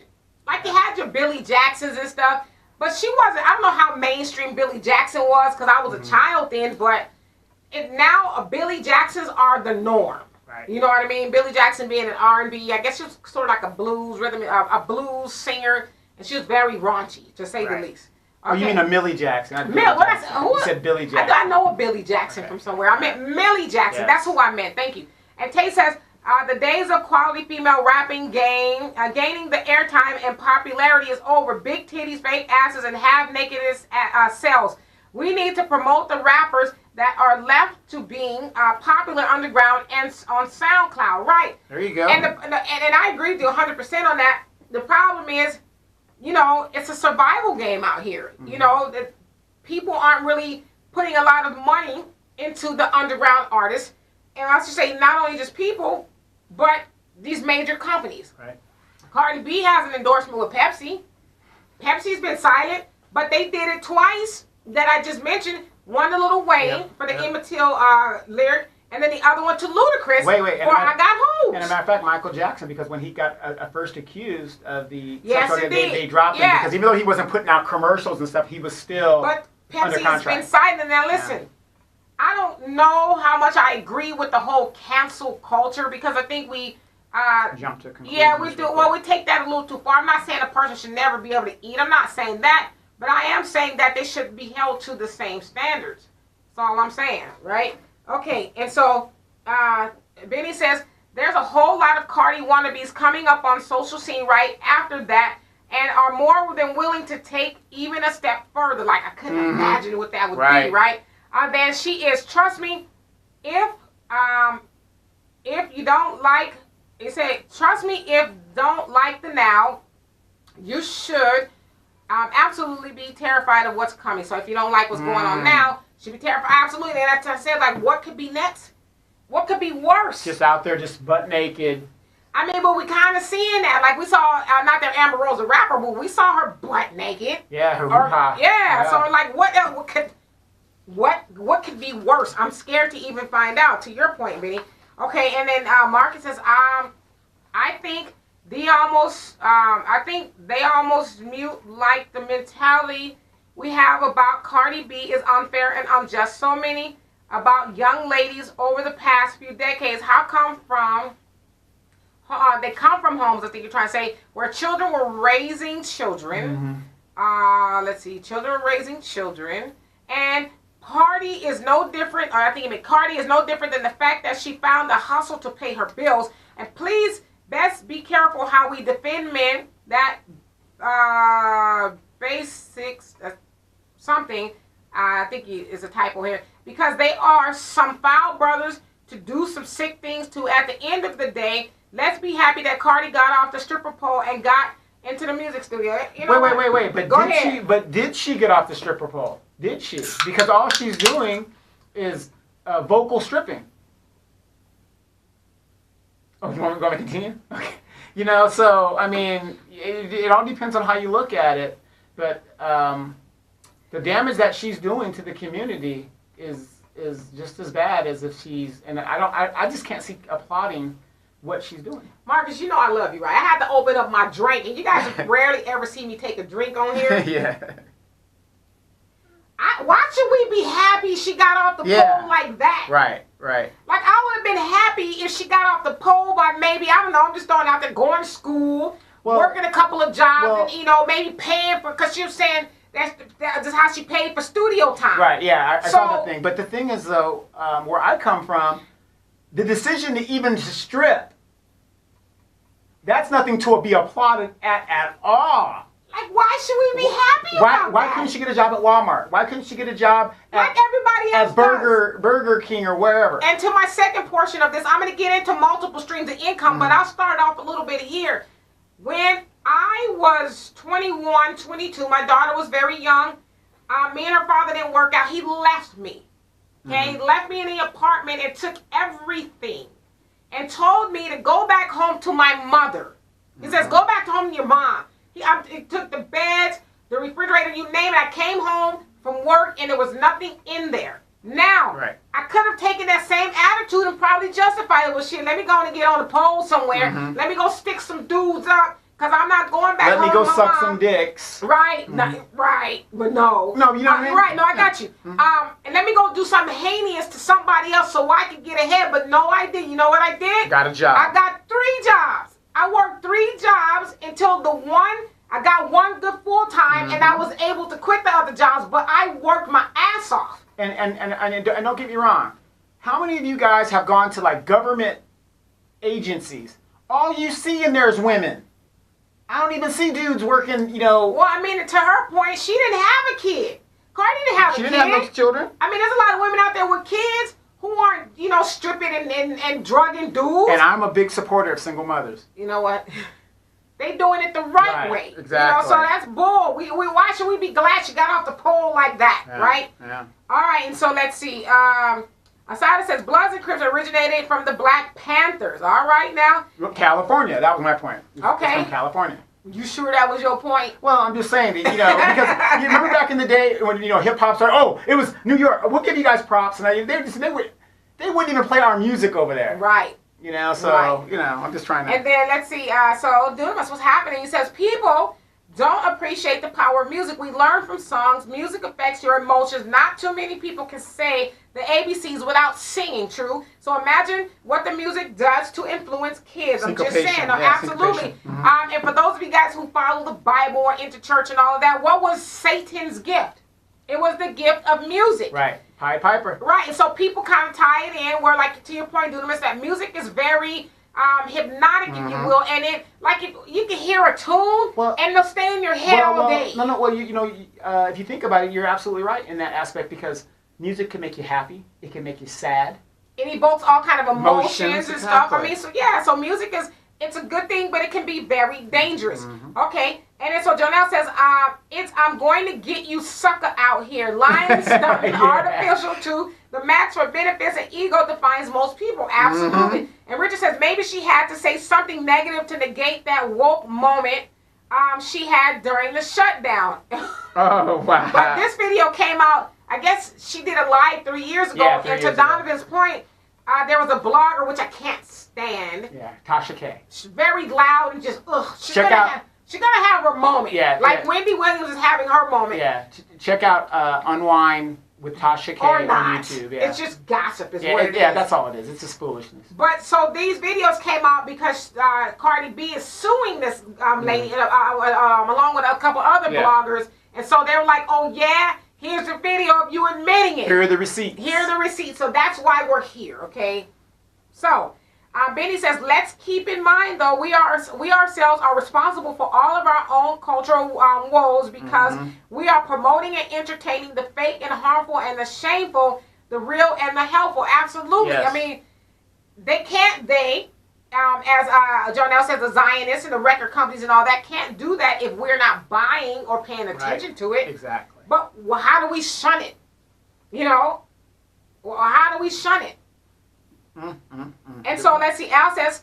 Like, you had your Billy Jacksons and stuff. But she wasn't, I don't know how mainstream Billy Jackson was, because I was a child then. But now Billy Jacksons are the norm. Right. You know what I mean? Billy Jackson being an R&B, I guess she was sort of like a blues rhythm, a blues singer. And she was very raunchy, to say the least. Okay. Oh, you mean a Millie Jackson? You said Billy Jackson. I know a Billy Jackson from somewhere. I meant Millie Jackson. Yes. That's who I meant. Thank you. And Tay says, the days of quality female rapping gaining the airtime and popularity is over. Big titties, fake asses, and half-nakedness sells. We need to promote the rappers that are left to being popular underground and on SoundCloud. Right. There you go. And I agree with you 100% on that. The problem is, it's a survival game out here. That people aren't really putting a lot of money into the underground artists. And I should say not only just people, but these major companies. Right. Cardi B has an endorsement with Pepsi. Pepsi's been silent, but they did it twice that I just mentioned. One to Lil Wayne for the Emmett Till lyric, and then the other one to Ludacris wait, for I Got Hoes. And as a matter of fact, Michael Jackson, because when he got first accused of the they dropped him, because even though he wasn't putting out commercials and stuff, he was still But under Pepsi's contract. been silent. Now listen, I don't know how much I agree with the whole cancel culture, because I think we jump to conclusions. Yeah, we do. Well, we take that a little too far. I'm not saying a person should never be able to eat. I'm not saying that. But I am saying that they should be held to the same standards. That's all I'm saying, right? Okay, and so Benny says, there's a whole lot of Cardi wannabes coming up on social scene right after that, and are more than willing to take even a step further. Like, I couldn't imagine what that would be, right? Then she is, trust me, if you don't like, it said, trust me, if don't like the now, you should absolutely be terrified of what's coming. So if you don't like what's going on now, you should be terrified. Absolutely. And that's what I said, like, what could be next? What could be worse? Just out there, just butt naked. I mean, but we kind of seeing that. Like, we saw, not that Amber Rose a rapper, but we saw her butt naked. Yeah, her hoo-ha. Yeah, so like, what could be worse? I'm scared to even find out, to your point, Benny. Okay, and then Marcus says, I think they almost mute like the mentality we have about Cardi B is unfair and unjust. So many about young ladies over the past few decades. How come from? They come from homes, I think you're trying to say, where children were raising children. Let's see, children were raising children, and Cardi is no different. Or I think Cardi is no different than the fact that she found the hustle to pay her bills. And please, best be careful how we defend men that basics something. I think it's a typo here, because they are some foul brothers to do some sick things to. At the end of the day, let's be happy that Cardi got off the stripper pole and got into the music studio. You know Wait. But did she get off the stripper pole? Did she? Because all she's doing is vocal stripping. Oh, you want me to continue? Okay. You know, so, I mean, it all depends on how you look at it. But the damage that she's doing to the community is just as bad as if she's, and I just can't see applauding what she's doing. Marcus, you know I love you, right? I had to open up my drink, and you guys rarely ever see me take a drink on here. Yeah. Why should we be happy she got off the pole like that? Right. Like, I would have been happy if she got off the pole by maybe, I don't know, I'm just throwing out there, going to school, working a couple of jobs, and, you know, maybe paying for, because she was saying that's just how she paid for studio time. Right, yeah, I saw that thing. But the thing is, though, where I come from, the decision to even strip, that's nothing to be applauded at all. Like, why should we be happy about that? Why couldn't she get a job at Walmart? Why couldn't she get a job like everybody else at Burger King or wherever? And to my second portion of this, I'm going to get into multiple streams of income, but I'll start off a little bit here. When I was 21, 22, my daughter was very young. Me and her father didn't work out. He left me. Okay, he left me in the apartment and took everything and told me to go back home to my mother. He says, go back home to your mom. He took the beds, the refrigerator, you name it. I came home from work and there was nothing in there. Now, I could have taken that same attitude and probably justified it with shit. Let me go and get on the pole somewhere. Let me go stick some dudes up, because I'm not going back home. Let me go suck some dicks. Right, right, but no. No, you know what I mean? Right, no, I got you. And let me go do something heinous to somebody else so I could get ahead, but no, I didn't. You know what I did? Got a job. I got 3 jobs. I worked 3 jobs until I got one good full time, and I was able to quit the other jobs, but I worked my ass off. And don't get me wrong. How many of you guys have gone to like government agencies? All you see in there is women. I don't even see dudes working, you know. Well, I mean, to her point, she didn't have a kid. Cardi didn't have a kid. She didn't have no children? I mean, there's a lot of women out there with kids who aren't, you know, stripping and drugging dudes. And I'm a big supporter of single mothers. You know what? They doing it the right way. Exactly. You know, so that's bull. Why should we be glad she got off the pole like that, right? Yeah. All right, and so let's see. Asada says, Bloods and Crips originated from the Black Panthers. All right, now. California. That was my point. Okay. It's from California. You sure that was your point? Well, I'm just saying that, you know, because you remember back in the day when, you know, hip-hop started, oh, it was New York. We'll give you guys props. And they wouldn't even play our music over there. Right. You know, so, you know, I'm just trying to. And then, let's see, so Dunamis, what's happening? He says, people don't appreciate the power of music. We learn from songs. Music affects your emotions. Not too many people can say the ABCs without singing, true? So imagine what the music does to influence kids. I'm just saying, no, absolutely. And for those of you guys who follow the Bible or into church and all of that, what was Satan's gift? It was the gift of music. Right. Pied Piper. Right. And so people kind of tie it in where, like, to your point, Dunamis, that music is very hypnotic, if you will, and it like you can hear a tune and it'll stay in your head all day. No. Well, if you think about it, you're absolutely right in that aspect because music can make you happy. It can make you sad. It evokes all kind of emotions and stuff. Exactly. I mean, so music it's a good thing, but it can be very dangerous. Okay, and then so Jonelle says, I'm going to get you sucker out here, lying, stunting, artificial to the max for benefits and ego defines most people. Absolutely. And Richard says maybe she had to say something negative to negate that woke moment she had during the shutdown. Oh, wow. But this video came out, I guess she did a live 3 years ago. Yeah, 3 and years to Donovan's point, there was a blogger, which I can't stand. Yeah, Tasha K. She's very loud and just, She's Check out. She's gonna have her moment. Yeah. Like Wendy Williams is having her moment. Yeah. Check out Unwind with Tasha K on YouTube. Yeah. It's just gossip is what it is. Yeah, that's all it is. It's just foolishness. But so these videos came out because Cardi B is suing this lady along with a couple other bloggers. And so they were like, oh yeah, here's the video of you admitting it. Here are the receipts. Here are the receipts. So that's why we're here, okay? So Benny says, let's keep in mind, though, we ourselves are responsible for all of our own cultural woes because we are promoting and entertaining the fake and harmful and the shameful, the real and the helpful. Absolutely. Yes. I mean, as Jonelle says, the Zionists and the record companies and all that can't do that if we're not buying or paying attention to it. Exactly. But how do we shun it? You know? Well, how do we shun it? And so let's see. Al says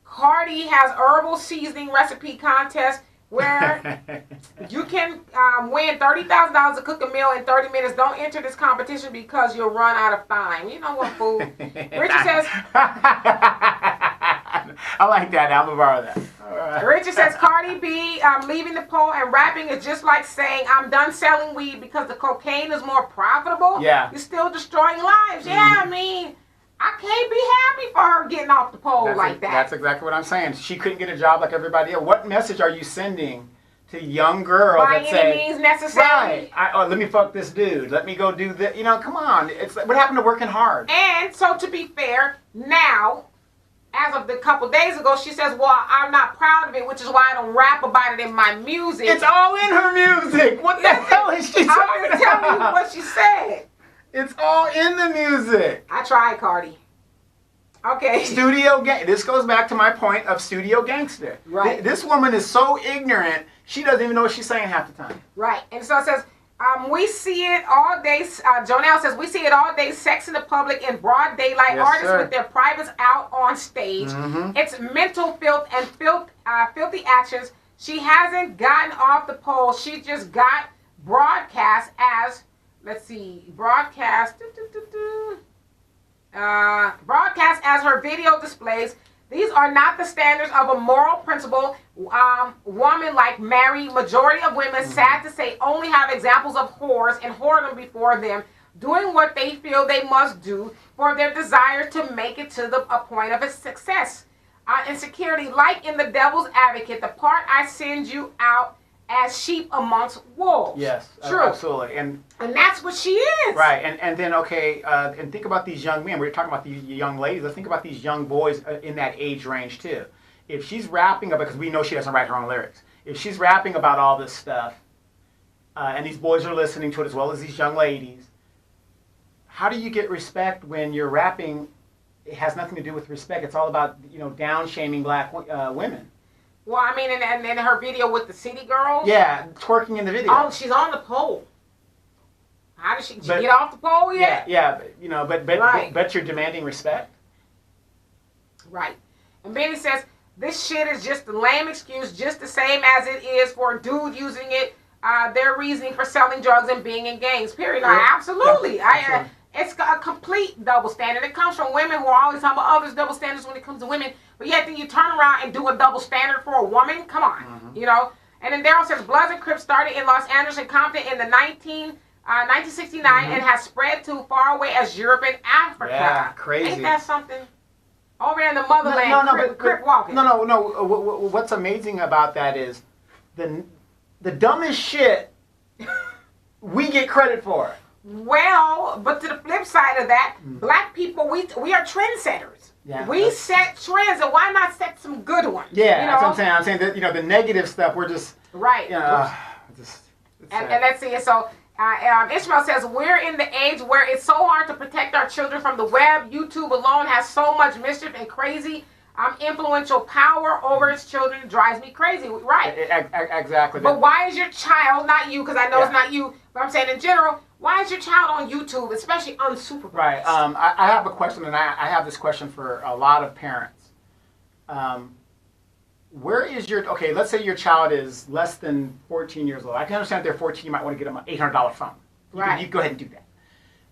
Cardi has herbal seasoning recipe contest where you can win $30,000 to cook a meal in 30 minutes. Don't enter this competition because you'll run out of time. You know what, fool? Richard says. I like that. I'll borrow that. Right. Richard says Cardi B leaving the poll and rapping is just like saying I'm done selling weed because the cocaine is more profitable. Yeah. You're still destroying lives. Yeah, I mean. I can't be happy for her getting off the pole like that. That's exactly what I'm saying. She couldn't get a job like everybody else. What message are you sending to young girls that say, by any means necessary? Right, let me fuck this dude. Let me go do this. You know, come on. It's what happened to working hard? And so to be fair, now, as of a couple days ago, she says, well, I'm not proud of it, which is why I don't rap about it in my music. It's all in her music. What the hell is she talking about? I'm just telling you what she said. It's all in the music. I tried, Cardi. Okay. This goes back to my point of studio gangster. Right. This woman is so ignorant, she doesn't even know what she's saying half the time. Right. And so it says, we see it all day. Jonelle says, we see it all day, sex in the public in broad daylight, yes, artists sir. with their privates out on stage. It's mental filth and filthy actions. She hasn't gotten off the pole. She just got broadcast as... Let's see, broadcast as her video displays. These are not the standards of a moral principle. Woman like Mary, majority of women, sad to say, only have examples of whores and whoredom before them, doing what they feel they must do for their desire to make it to a point of success. Insecurity, like in The Devil's Advocate, the part I send you out as sheep amongst wolves. Yes, true, absolutely, and that's what she is. Right, and then and think about these young men. We're talking about these young ladies. Let's think about these young boys in that age range too. If she's rapping about, because we know she doesn't write her own lyrics. If she's rapping about all this stuff, and these boys are listening to it as well as these young ladies, how do you get respect when you're rapping? It has nothing to do with respect. It's all about down shaming black women. Well, I mean, and then her video with the city girls. Yeah, twerking in the video. Oh, she's on the pole. How did she get off the pole yet? Yeah, but right. But you're demanding respect. Right. And Benny says, this shit is just a lame excuse, just the same as it is for a dude using it, their reasoning for selling drugs and being in gangs, period. Yeah. Absolutely. Absolutely. It's a complete double standard. It comes from women who are always talking about others' double standards when it comes to women. But yet then you turn around and do a double standard for a woman? Come on, And then Daryl says, Bloods and Crips started in Los Angeles and Compton in the 1969 and has spread to far away as Europe and Africa. Yeah, crazy. Ain't that something? Over in the motherland, Crip walking. No. What's amazing about that is the dumbest shit we get credit for. Well, but to the flip side of that, black people, we are trendsetters. Yeah. We set trends, and why not set some good ones? Yeah, you know? that's what I'm saying. I'm saying that, you know, the negative stuff, we're just... Right. And let's see. So Ishmael says, we're in the age where it's so hard to protect our children from the web. YouTube alone has so much mischief and crazy influential power over its children. Drives me crazy. Right. Exactly. But why is your child, not you, because I know it's not you, but I'm saying in general, why is your child on YouTube, especially unsupervised? Right. I have a question, and I have this question for a lot of parents. Where is your, okay, let's say your child is less than 14 years old. I can understand if they're 14, you might want to get them an $800 phone. You go ahead and do that.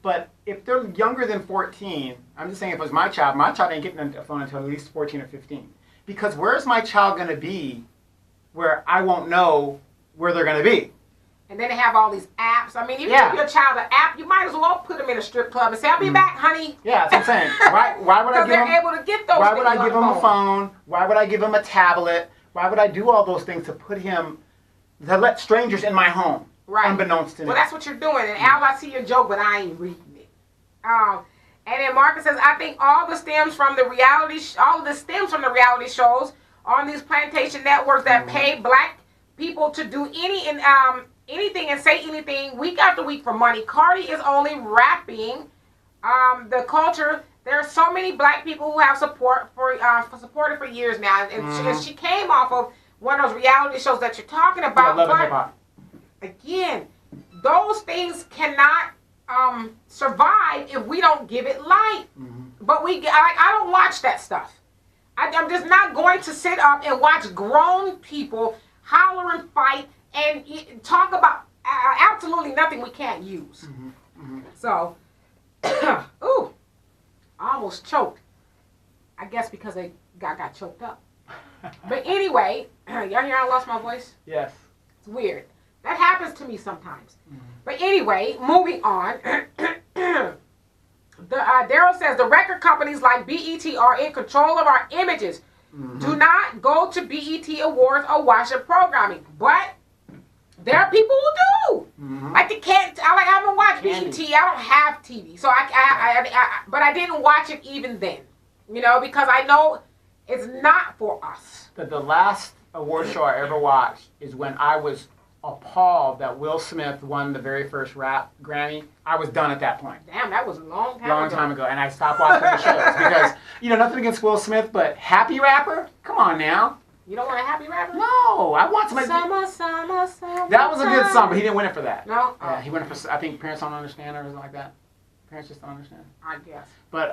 But if they're younger than 14, I'm just saying if it was my child ain't getting a phone until at least 14 or 15. Because where's my child going to be where I won't know where they're going to be? And then they have all these apps. I mean, even if your child an app, you might as well put them in a strip club and say, I'll be back, honey. Yeah, that's what I'm saying. Why would I give them... Because they're able to get those Why would I things give him a phone? Why would I give him a tablet? Why would I do all those things to let strangers in my home? Right. Unbeknownst to me. Well, that's what you're doing. And Al, I see your joke, but I ain't reading it. And then Marcus says, I think all of this stems from the reality shows on these plantation networks that pay black people to do anything and say anything week after week for money. Cardi is only rapping the culture. There are so many black people who have supported for years now, and she came off of one of those reality shows that you're talking about. Yeah, Love and Hip Hop. Again, those things cannot survive if we don't give it light. But I don't watch that stuff. I'm just not going to sit up and watch grown people holler and fight and talk about absolutely nothing we can't use. So, ooh, I almost choked. I guess because I got choked up. But anyway, y'all hear I lost my voice? Yes. It's weird. That happens to me sometimes. But anyway, moving on. Daryl says the record companies like BET are in control of our images. Do not go to BET Awards or watch their programming. But there are people who do. Like I haven't watched BET. I don't have TV, so but I didn't watch it even then. You know, because I know it's not for us. The last award show I ever watched is when I was appalled that Will Smith won the very first rap Grammy. I was done at that point. Damn, that was a long time ago. And I stopped watching the shows because, nothing against Will Smith, but happy rapper? Come on now. You don't want a happy rapper? No, I want somebody. Summer. That was a good song, but he didn't win it for that. No? Yeah, he won it for, I think, Parents Don't Understand or something like that. Parents Just Don't Understand. I guess. But,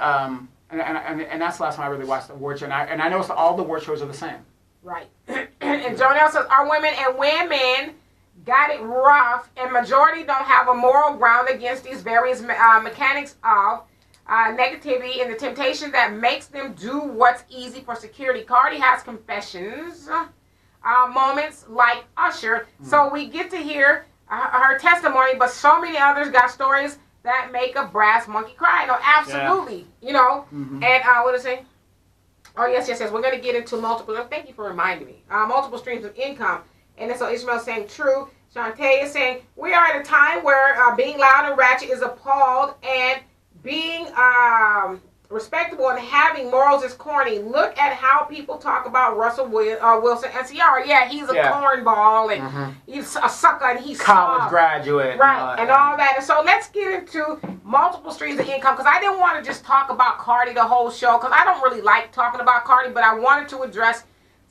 and that's the last time I really watched the award show. And I noticed all the award shows are the same. Right. And Jonelle says, our women and women got it rough, and majority don't have a moral ground against these various mechanics of negativity and the temptation that makes them do what's easy for security. Cardi has confessions, moments like Usher, so we get to hear her testimony, but so many others got stories that make a brass monkey cry. No, absolutely, And what is it? Oh, yes. We're going to get into multiple. Thank you for reminding me. Multiple streams of income. And then so Ishmael saying true. Shantae is saying we are at a time where being loud and ratchet is appalled, and being respectable and having morals is corny. Look at how people talk about Russell Wilson and Ciara. Yeah, he's a cornball and he's a sucker and he's college soft. graduate. Right, and all that. And so let's get into multiple streams of income, because I didn't want to just talk about Cardi the whole show, because I don't really like talking about Cardi, but I wanted to address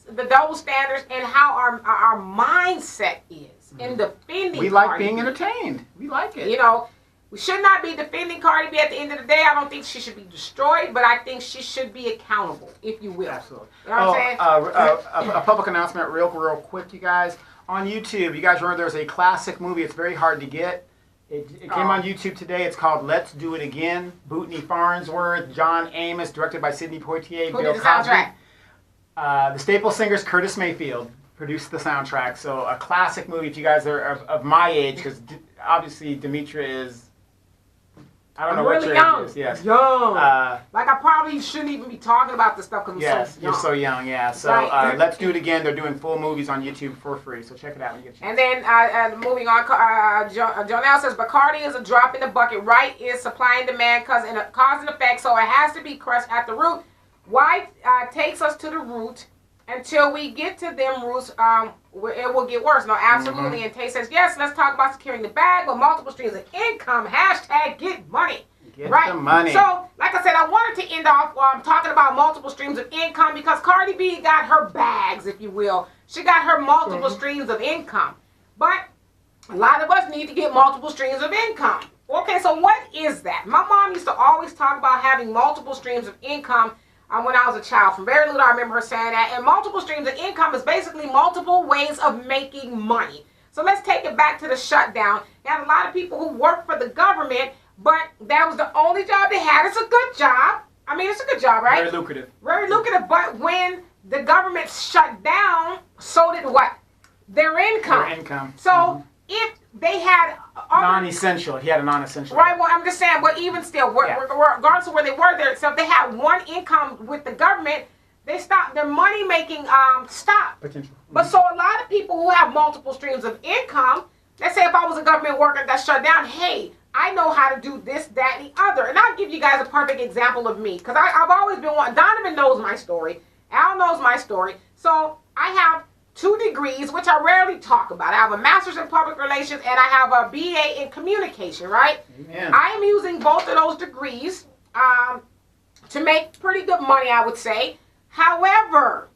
the double standards and how our mindset is in defending We like Cardi being B. entertained. We like it. We should not be defending Cardi B. At the end of the day, I don't think she should be destroyed, but I think she should be accountable, if you will. Absolutely. You know what I'm saying? A public announcement real quick, you guys. On YouTube, you guys remember there's a classic movie. It's very hard to get. It came on YouTube today. It's called Let's Do It Again. Bootney Farnsworth, John Amos, directed by Sidney Poitier, Who Bill did the Cosby. soundtrack? The Staple Singers, Curtis Mayfield, produced the soundtrack. So a classic movie if you guys are of my age, because obviously Demetra is, I don't know what your age is. Yes. Young. Like I probably shouldn't even be talking about this stuff because I'm so young. You're so young, yeah. So Right. Let's Do It Again. They're doing full movies on YouTube for free, so check it out when you get a chance. And then moving on, Jonelle says, but Cardi is a drop in the bucket. Right is supply and demand, cause and effect, so it has to be crushed at the root. Why takes us to the root until we get to them roots, it will get worse. No, absolutely. And Tay says, yes, let's talk about securing the bag with multiple streams of income. Hashtag get money. Get the money. So, like I said, I wanted to end off talking about multiple streams of income because Cardi B got her bags, if you will. She got her multiple streams of income. But a lot of us need to get multiple streams of income. Okay, so what is that? My mom used to always talk about having multiple streams of income when I was a child. From very little, I remember her saying that. And multiple streams of income is basically multiple ways of making money. So let's take it back to the shutdown. You had a lot of people who work for the government, but that was the only job they had. It's a good job. I mean, it's a good job, right? Very lucrative. Very lucrative. But when the government shut down, so did what? Their income. Their income. So if they had non-essential, he had a non-essential. Right. Well, I'm just saying. But even still, regardless of where they were there, so if they had one income with the government, they stopped their money making. Stop. Potential. But so a lot of people who have multiple streams of income. Let's say if I was a government worker that shut down, hey, I know how to do this, that, and the other. And I'll give you guys a perfect example of me. Because I've always been one. Donovan knows my story. Al knows my story. So I have 2 degrees, which I rarely talk about. I have a master's in public relations and I have a BA in communication, right? Amen. I am using both of those degrees to make pretty good money, I would say. However,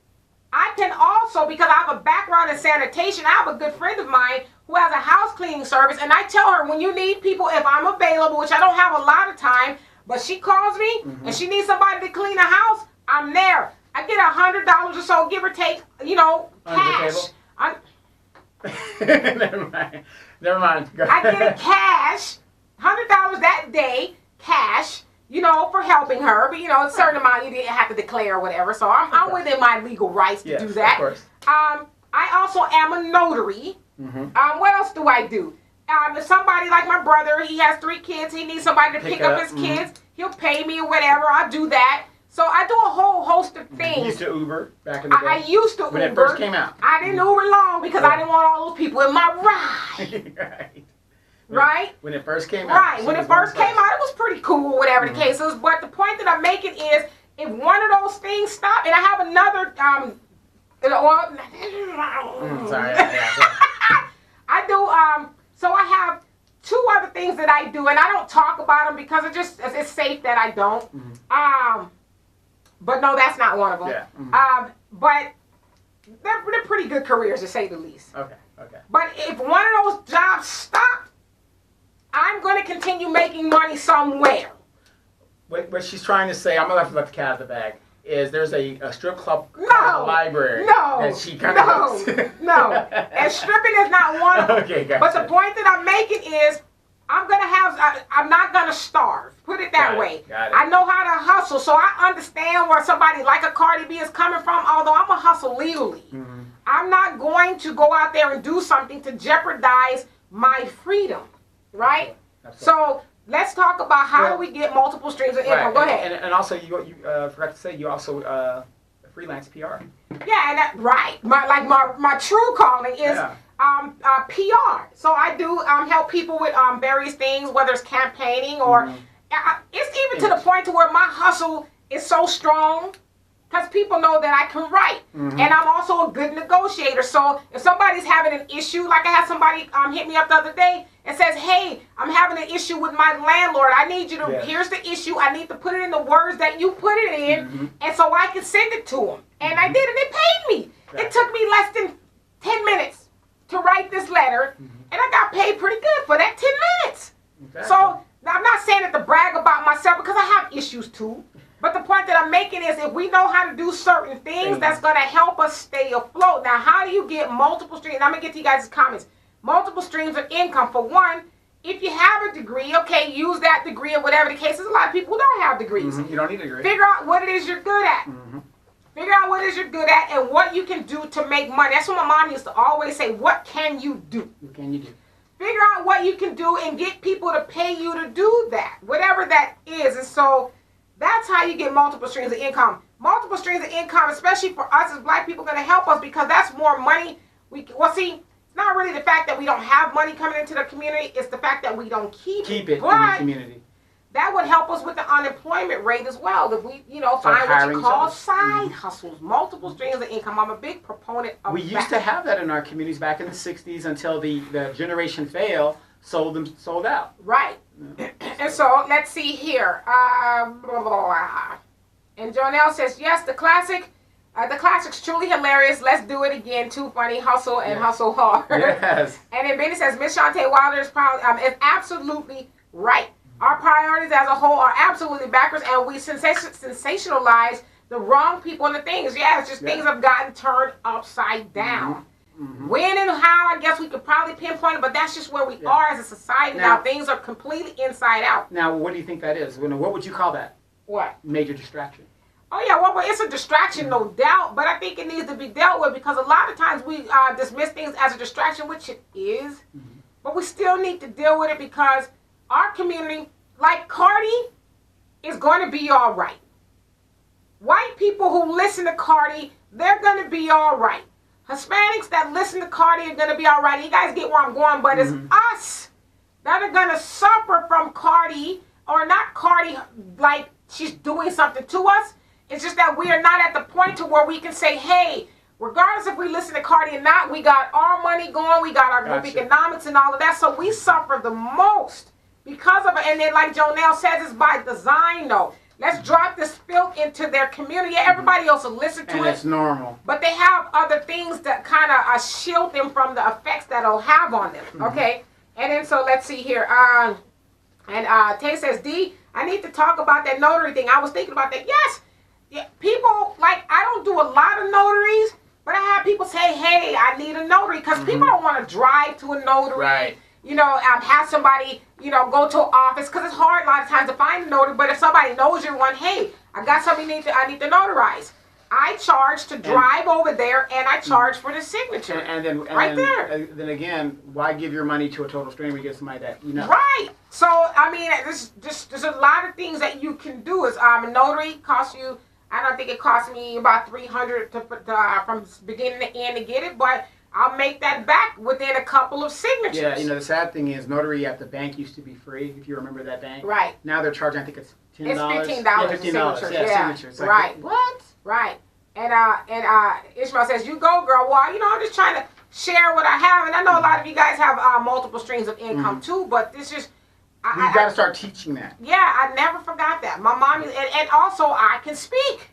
I can also, because I have a background in sanitation, I have a good friend of mine who has a house cleaning service, and I tell her when you need people, if I'm available, which I don't have a lot of time, but she calls me and she needs somebody to clean a house, I'm there. I get $100 or so, give or take, you know, cash. Never mind. Never mind. I get it cash, $100 that day, cash, you know, for helping her. But, you know, a certain amount you didn't have to declare or whatever. So I'm within my legal rights to do that. Of course. I also am a notary. What else do I do? If somebody like my brother, he has 3 kids, he needs somebody to pick up his kids, he'll pay me or whatever, I'll do that. So I do a whole host of things. You used to Uber back in the day? I used to Uber. When it first came out. I didn't Uber long because I didn't want all those people in my ride. Right? When it first came out. Right. When it first came out, it was pretty cool, whatever the case is. But the point that I'm making is, if one of those things stop, and I have another, sorry. I do, so I have 2 other things that I do, and I don't talk about them because it's safe that I don't. But no, that's not one of them. Yeah. But they're pretty good careers, to say the least. Okay. Okay. But if one of those jobs stop, I'm going to continue making money somewhere. What she's trying to say, I'm going to have to let the cat out of the bag, is there's a strip club No. called the library. No. That she kind of No. And stripping is not one of them. Okay, gotcha. But the point that I'm making is, I'm not going to starve. Put it that way. Got it. I know how to hustle, so I understand where somebody like a Cardi B is coming from, although I'm a hustle legally. I'm not going to go out there and do something to jeopardize my freedom, right? So let's talk about how do we get multiple streams of income. Go ahead. And also, you forgot to say, you also freelance PR. Yeah, and my true calling is PR. So I do help people with various things, whether it's campaigning or it's even to the point to where my hustle is so strong because people know that I can write. And I'm also a good negotiator. So if somebody's having an issue, like I had somebody hit me up the other day and says, hey, I'm having an issue with my landlord. I need you to, here's the issue. I need to put it in the words that you put it in, and so I can send it to them. And I did, and they paid me. It took me less than 10 minutes to write this letter, and I got paid pretty good for that 10 minutes. So I'm not saying it to brag about myself because I have issues too. But the point that I'm making is if we know how to do certain things, that's going to help us stay afloat. Now, how do you get multiple streams? I'm going to get to you guys' comments. Multiple streams of income. For one, if you have a degree, okay, use that degree or whatever the case is. A lot of people don't have degrees. You don't need a degree. Figure out what it is you're good at. Figure out what it is you're good at and what you can do to make money. That's what my mom used to always say. What can you do? What can you do? Figure out what you can do and get people to pay you to do that. Whatever that is. And so that's how you get multiple streams of income. Multiple streams of income, especially for us as black people, going to help us because that's more money. See, it's not really the fact that we don't have money coming into the community. It's the fact that we don't keep it in the community. that would help us with the unemployment rate as well. If we, find what you call side hustles, multiple streams of income. I'm a big proponent of that. We used to have that in our communities back in the 60s until the generation fail sold out. Right. And so, let's see here. And Jonelle says, yes, the classic's truly hilarious. Let's do it again. Too funny. Hustle and hustle hard. Yes. And then Benny says, Miss Shantae Wilder is absolutely right. Our priorities as a whole are absolutely backwards, and we sensationalize the wrong people and the things. Yeah, it's just things have gotten turned upside down. Mm-hmm. When and how, I guess we could probably pinpoint it, but that's just where we are as a society now. Things are completely inside out. Now, what do you think that is? What would you call that? What? Major distraction. Oh, yeah, well, it's a distraction, no doubt, but I think it needs to be dealt with because a lot of times we dismiss things as a distraction, which it is, but we still need to deal with it because our community, like Cardi, is going to be all right. White people who listen to Cardi, they're going to be all right. Hispanics that listen to Cardi are going to be all right. You guys get where I'm going, but it's us that are going to suffer from Cardi, or not Cardi like she's doing something to us. It's just that we are not at the point to where we can say, hey, regardless if we listen to Cardi or not, we got our money going, we got our group economics and all of that, so we suffer the most because of it. And then like Jonelle says, it's by design though. Let's drop this filth into their community. Everybody else will listen to it. And it's normal. But they have other things that kind of shield them from the effects that it'll have on them. Okay? And then so let's see here. Tay says, D, I need to talk about that notary thing. I was thinking about that. Yes. Yeah, people, like, I don't do a lot of notaries, but I have people say, hey, I need a notary, because people don't want to drive to a notary. Right. Have somebody, go to an office, because it's hard a lot of times to find a notary, but if somebody knows you're one, hey, I got something I need to notarize. I charge to drive over there, and I charge for the signature. Then again, why give your money to a total stranger when you get somebody that you know? Right. So, I mean, there's a lot of things that you can do. A notary costs you, I don't think it cost me about $300 from beginning to end to get it, but I'll make that back within a couple of signatures. Yeah, the sad thing is notary at the bank used to be free, if you remember that bank. Right. Now they're charging, I think it's $10. It's $15. Yeah, $15. Yeah, signatures. Like, right. What? Right. And Ishmael says, you go, girl. Well, I'm just trying to share what I have. And I know a lot of you guys have multiple streams of income too, but this is... You've got to start teaching that. Yeah, I never forgot that. My mom is, and also I can speak.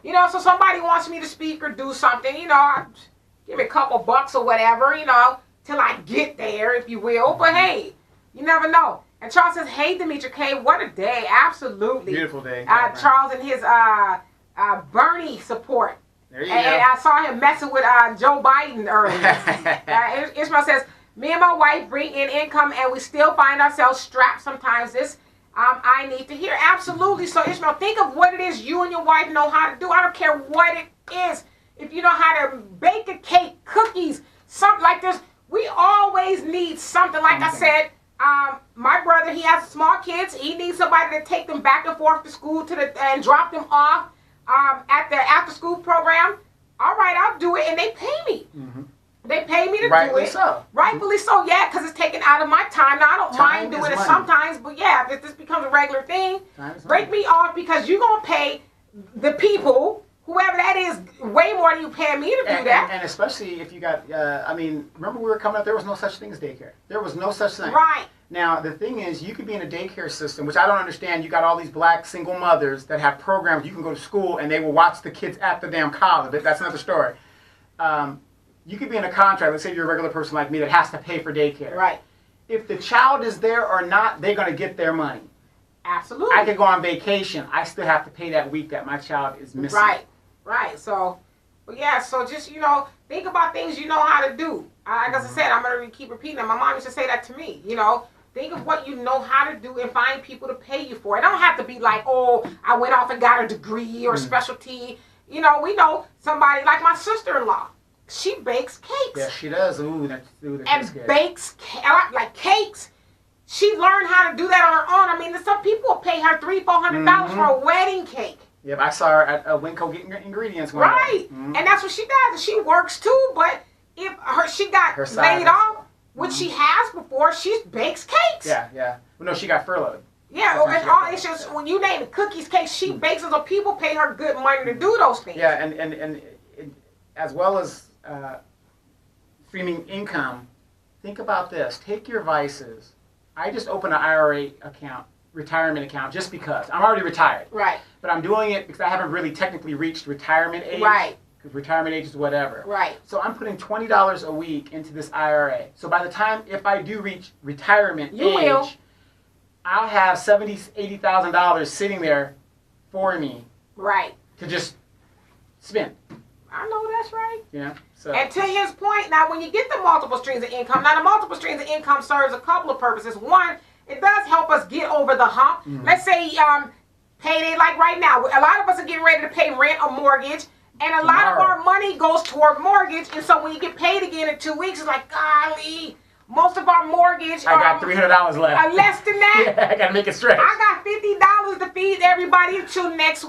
So somebody wants me to speak or do something, give me a couple bucks or whatever, till I get there, if you will. But hey, you never know. And Charles says, hey, Demetria K, what a day. Absolutely. Beautiful day. Charles and his Bernie support. There you go. And I saw him messing with Joe Biden earlier. Ishmael says, me and my wife bring in income and we still find ourselves strapped sometimes. This I need to hear. Absolutely. So Ishmael, think of what it is you and your wife know how to do. I don't care what it is. If you know how to bake a cake, cookies, something like this, we always need something. Like I said, my brother, he has small kids. He needs somebody to take them back and forth to school and drop them off at the after school program. All right, I'll do it, and they pay me. They pay me to do it. Rightfully so. Rightfully so, yeah, because it's taken out of my time. Now, I don't mind doing it sometimes, but yeah, if this becomes a regular thing, break me off, because you're going to pay the people, whoever that is, way more than you pay me to do that. And especially if you got, remember we were coming up, there was no such thing as daycare. There was no such thing. Right. Now, the thing is, you could be in a daycare system, which I don't understand. You got all these black single mothers that have programs. You can go to school, and they will watch the kids at the damn college. That's another story. You could be in a contract, let's say you're a regular person like me that has to pay for daycare. Right. If the child is there or not, they're going to get their money. Absolutely. I could go on vacation. I still have to pay that week that my child is missing. Right. So, but yeah, so just, think about things you know how to do. Like I said, I'm going to keep repeating it. My mom used to say that to me, Think of what you know how to do and find people to pay you for it. It don't have to be like, oh, I went off and got a degree or a specialty. We know somebody like my sister-in-law. She bakes cakes. Yeah, she does. That's and bakes like cakes. She learned how to do that on her own. I mean, some people will pay her $300-$400 for a wedding cake. Yep, I saw her at Winco getting ingredients. Right, and that's what she does. She works too, but if she got laid off, which she has before, she bakes cakes. Yeah. Well, no, she got furloughed. Yeah, it's just when you name it, cookies, cakes, she bakes it, so people pay her good money to do those things. Yeah, and as well as streaming income, think about this. Take your vices. I just opened an IRA account, retirement account, just because. I'm already retired. Right. But I'm doing it because I haven't really technically reached retirement age. Right. Because retirement age is whatever. Right. So I'm putting $20 a week into this IRA. So by the time, if I do reach retirement age, I'll have $70,000, $80,000 sitting there for me. Right. To just spend. I know that's right. Yeah. So. And to his point, now when you get the multiple streams of income, now the multiple streams of income serves a couple of purposes. One, it does help us get over the hump. Mm-hmm. Let's say payday, like right now, a lot of us are getting ready to pay rent or mortgage. And a lot of our money goes toward mortgage. And so when you get paid again in 2 weeks, it's like, golly, most of our mortgage. I got $300 left. Less than that. Yeah, I got to make it stretch. I got $50 to feed everybody until next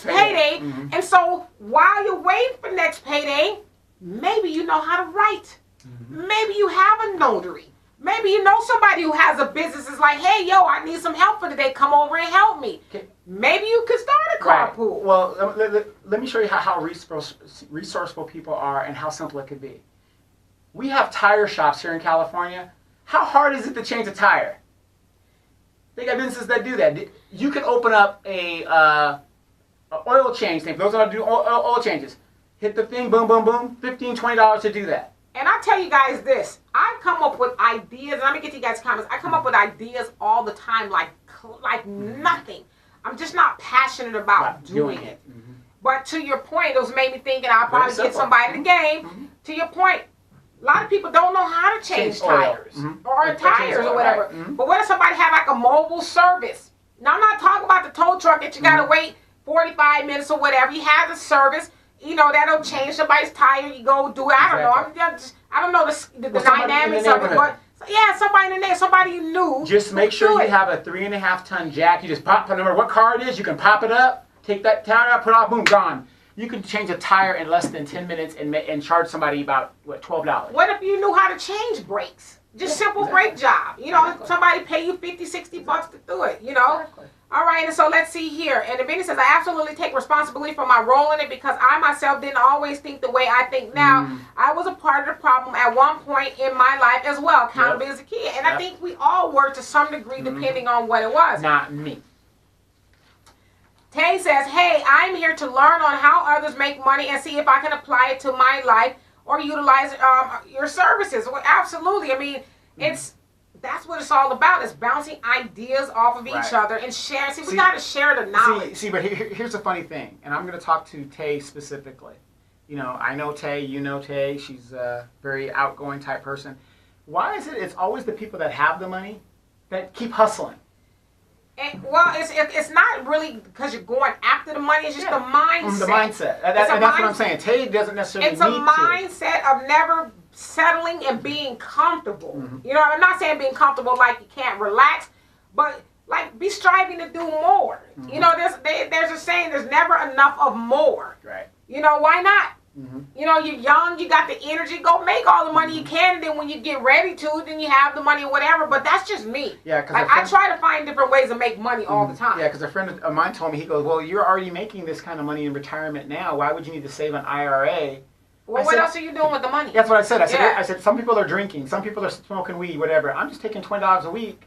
payday. Mm-hmm. And so while you're waiting for next payday, maybe you know how to write. Mm-hmm. Maybe you have a notary. Maybe you know somebody who has a business is like, hey, yo, I need some help for today. Come over and help me. Okay. Maybe you could start a carpool. Right. Well, let me show you how resourceful people are and how simple it could be. We have tire shops here in California. How hard is it to change a tire? They got businesses that do that. You could open up a oil change thing. For those that do oil changes, hit the thing, boom, boom, boom, $15, $20 to do that. And I tell you guys this, I come up with ideas, and let me get to you guys' comments. I come up with ideas all the time, like nothing. I'm just not passionate about doing it. Mm-hmm. But to your point, those made me think, and I'll probably get somebody in the game. Mm-hmm. To your point, a lot of people don't know how to change tires or tires or whatever. Right. Mm-hmm. But what if somebody had like a mobile service? Now, I'm not talking about the tow truck that you got to wait 45 minutes or whatever. He has a service. You know, that'll change somebody's tire. You go do it. I don't know the dynamics of it, but yeah, somebody in the name, somebody you knew. Just make sure you have a 3.5-ton jack. You just pop, no matter what car it is, you can pop it up, take that tire out, put it off, boom, gone. You can change a tire in less than 10 minutes and charge somebody about, what, $12. What if you knew how to change brakes? Just simple brake job. You know, somebody pay you $50, $60 to do it, you know? Exactly. All right, and so let's see here. And the video says, I absolutely take responsibility for my role in it because I myself didn't always think the way I think now. I was a part of the problem at one point in my life as well, accountability as a kid. And I think we all were to some degree, depending on what it was. Not me. Tay says, hey, I'm here to learn on how others make money and see if I can apply it to my life or utilize your services. Well, absolutely. I mean, that's what it's all about. It's bouncing ideas off of each other and sharing. See, we got to share the knowledge. See, but here's the funny thing, and I'm going to talk to Tay specifically. You know, I know Tay, you know Tay. She's a very outgoing type person. Why is it's always the people that have the money that keep hustling? Well, it's not really because you're going after the money. It's just the mindset. The mindset. That's what I'm saying. Tay doesn't necessarily need to. It's a mindset of never settling and being comfortable. You know, I'm not saying being comfortable like you can't relax, but like be striving to do more. You know, there's a saying, there's never enough of more. Right. You know, why not? You know, you're young, you got the energy, go make all the money you can, and then when you get ready to, then you have the money or whatever, but that's just me. Yeah, because I try to find different ways to make money all the time. Yeah, because a friend of mine told me, he goes, well, you're already making this kind of money in retirement now, why would you need to save an IRA? Well, what else are you doing with the money? That's what I said. I said, some people are drinking, some people are smoking weed, whatever. I'm just taking $20 a week.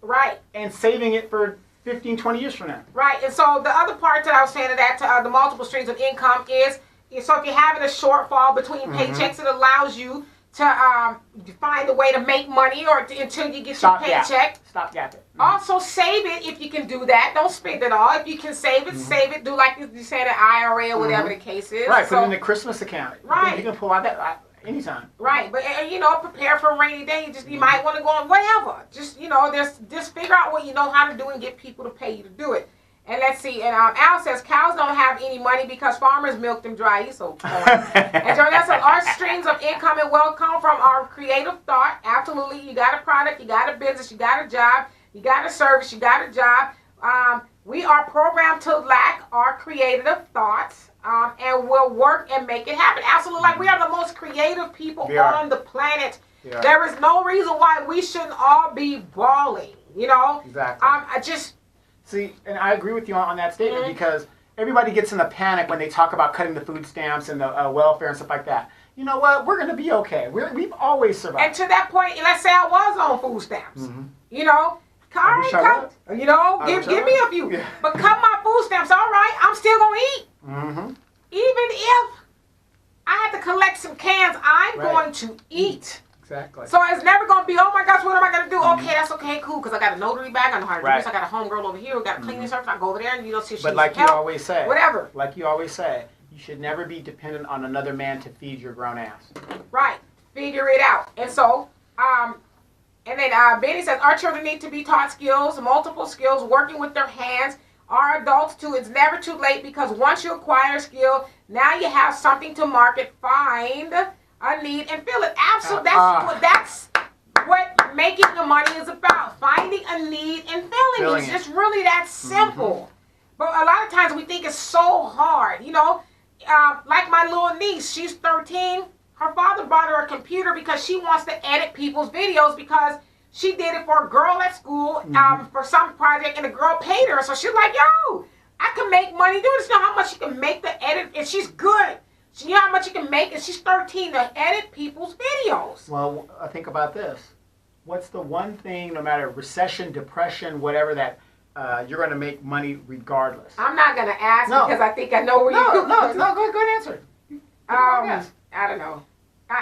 Right. And saving it for 15, 20 years from now. Right, and so the other part that I was saying to that, the multiple streams of income is, so if you're having a shortfall between paychecks, it allows you to find a way to make money or until you get your paycheck. Stop gapping. Also save it if you can do that. Don't spend it all. If you can save it, save it. Do like you said, an IRA or whatever the case is. Right, put it in the Christmas account. Right. You can pull out that anytime. Right, but you know, prepare for a rainy day. You might want to go on whatever. Just, you know, just figure out what you know how to do and get people to pay you to do it. And let's see, and Al says, cows don't have any money because farmers milk them dry. He's so corny. And Jordan says, our streams of income and wealth come from our creative thought. Absolutely. You got a product, you got a business, you got a job, you got a service, you got a job. We are programmed to lack our creative thoughts and we'll work and make it happen. Absolutely. Like, we are the most creative people on the planet. There is no reason why we shouldn't all be balling. You know? Exactly. I just... See, and I agree with you on that statement because everybody gets in a panic when they talk about cutting the food stamps and the welfare and stuff like that. You know what? We're going to be okay. We've always survived. And to that point, let's say I was on food stamps. You know? You know, give me a few. Yeah. But cut my food stamps, all right, I'm still going to eat. Even if I had to collect some cans, I'm going to eat. Exactly. So it's never going to be, oh my gosh, what am I going to do? Okay, that's okay, cool, because I got a notary bag, I know how to do this, I got a homegirl over here, we got a cleaning service, I go over there and you don't see if she But like you help, always say, whatever. Like you always say, you should never be dependent on another man to feed your grown ass. Right. Figure it out. And so, and then Benny says, our children need to be taught skills, multiple skills, working with their hands. Our adults too, it's never too late because once you acquire a skill, now you have something to market, find a need, and fill it. Absolutely. That's what making the money is about. Finding a need and filling it. It's just really that simple. But a lot of times we think it's so hard. You know, like my little niece, she's 13. Her father bought her a computer because she wants to edit people's videos because she did it for a girl at school for some project, and the girl paid her. So she's like, yo, I can make money doing this. You know how much she can make the edit, and she's good. You know how much you can make, and she's 13 to edit people's videos. Well, think about this. What's the one thing, no matter recession, depression, whatever, that you're going to make money regardless? I'm not going to ask because I think I know where you're going. No, go ahead and answer. I don't know.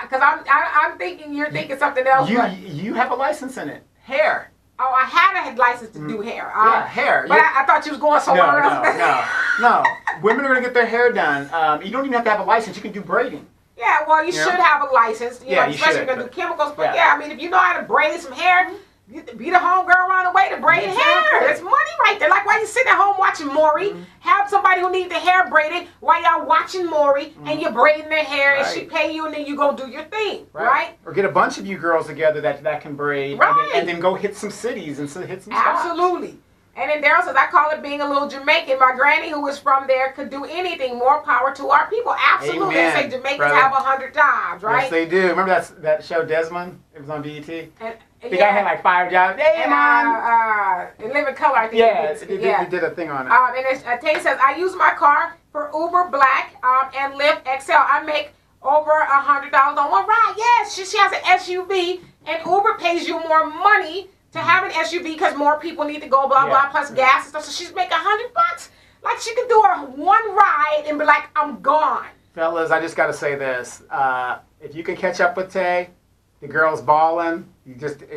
Because I'm thinking you're thinking something else. You have a license in it. Hair. Oh, I had a license to do hair. Yeah, hair. But I thought you was going somewhere else. No. Women are going to get their hair done. You don't even have to have a license. You can do braiding. Yeah, well, you should have a license. You know, especially if you're going to do chemicals. But yeah, I mean, if you know how to braid some hair, you be the homegirl around the way to braid hair. It's money right there. Like while you sitting at home watching Maury, have somebody who needs the hair braided while y'all watching Maury and you're braiding their hair and she pay you and then you go do your thing, right? Or get a bunch of you girls together that can braid and then go hit some cities and hit some spots. Absolutely. And then Daryl says, I call it being a little Jamaican. My granny, who was from there, could do anything. More power to our people. Absolutely. Amen, they say Jamaicans have 100 jobs, right? Yes, they do. Remember that show Desmond? It was on BET. The guy had like 5 jobs. Hey, man. In Living Color, I think. They did a thing on it. And Tay says, I use my car for Uber Black and Lyft XL. I make over $100 on one ride. Yes, she has an SUV, and Uber pays you more money to have an SUV because more people need to go, blah, blah, plus gas and stuff. So she's making $100. Like, she could do her one ride and be like, I'm gone. Fellas, I just got to say this. If you can catch up with Tay, the girl's balling.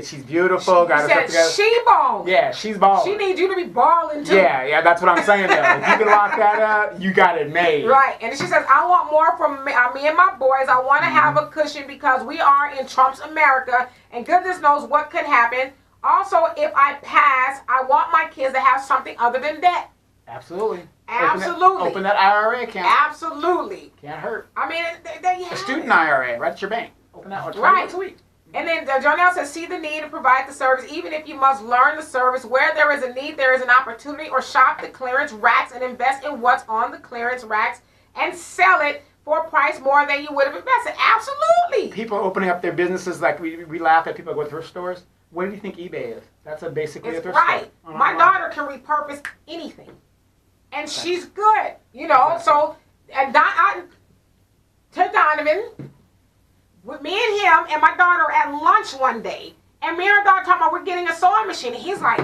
She's beautiful. She balling. Yeah, she's balling. She needs you to be balling too. Yeah, that's what I'm saying though. If you can lock that up, you got it made. Right, and she says, I want more from me and my boys. I want to have a cushion because we are in Trump's America, and goodness knows what could happen. Also, if I pass, I want my kids to have something other than debt. Absolutely. Absolutely. Open that IRA account. Absolutely. Can't hurt. I mean, there you have a student IRA, right at your bank. Open that one 20 bucks a week. And then Jonelle says, see the need and provide the service. Even if you must learn the service, where there is a need, there is an opportunity. Or shop the clearance racks and invest in what's on the clearance racks and sell it for a price more than you would have invested. Absolutely. People are opening up their businesses like we laugh at people who go to thrift stores. What do you think eBay is? That's basically a thrift store. My daughter can repurpose anything. And she's good, you know. So, and to Donovan, with me and him and my daughter at lunch one day, and me and our daughter talking about we're getting a sewing machine. And he's like,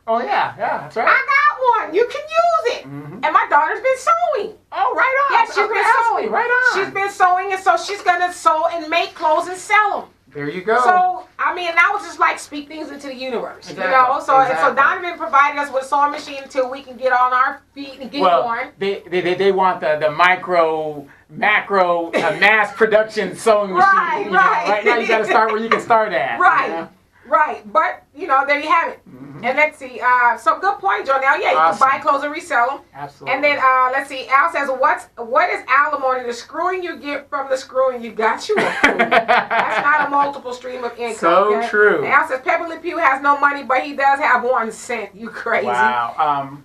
oh, yeah, that's right. I got one. You can use it. And my daughter's been sewing. Oh, right on. Yeah, she's been sewing. Right on. She's been sewing, and so she's going to sew and make clothes and sell them. There you go. So, I mean, that was just like speak things into the universe, you know? So Donovan provided us with a sewing machine until we can get on our feet and get going. They want the micro, macro, mass production sewing machine. Right now you got to start where you can start at. Right, you know? Right. But, you know, there you have it. And let's see. So good point, Joe. Now, yeah, you can buy clothes and resell them. Absolutely. And then let's see. Al says, what is alimony? The screwing you get from the screwing you got you a fool. That's not a multiple stream of income. So true. And Al says, Pepperly Pew has no money, but he does have 1 cent. You crazy. Wow.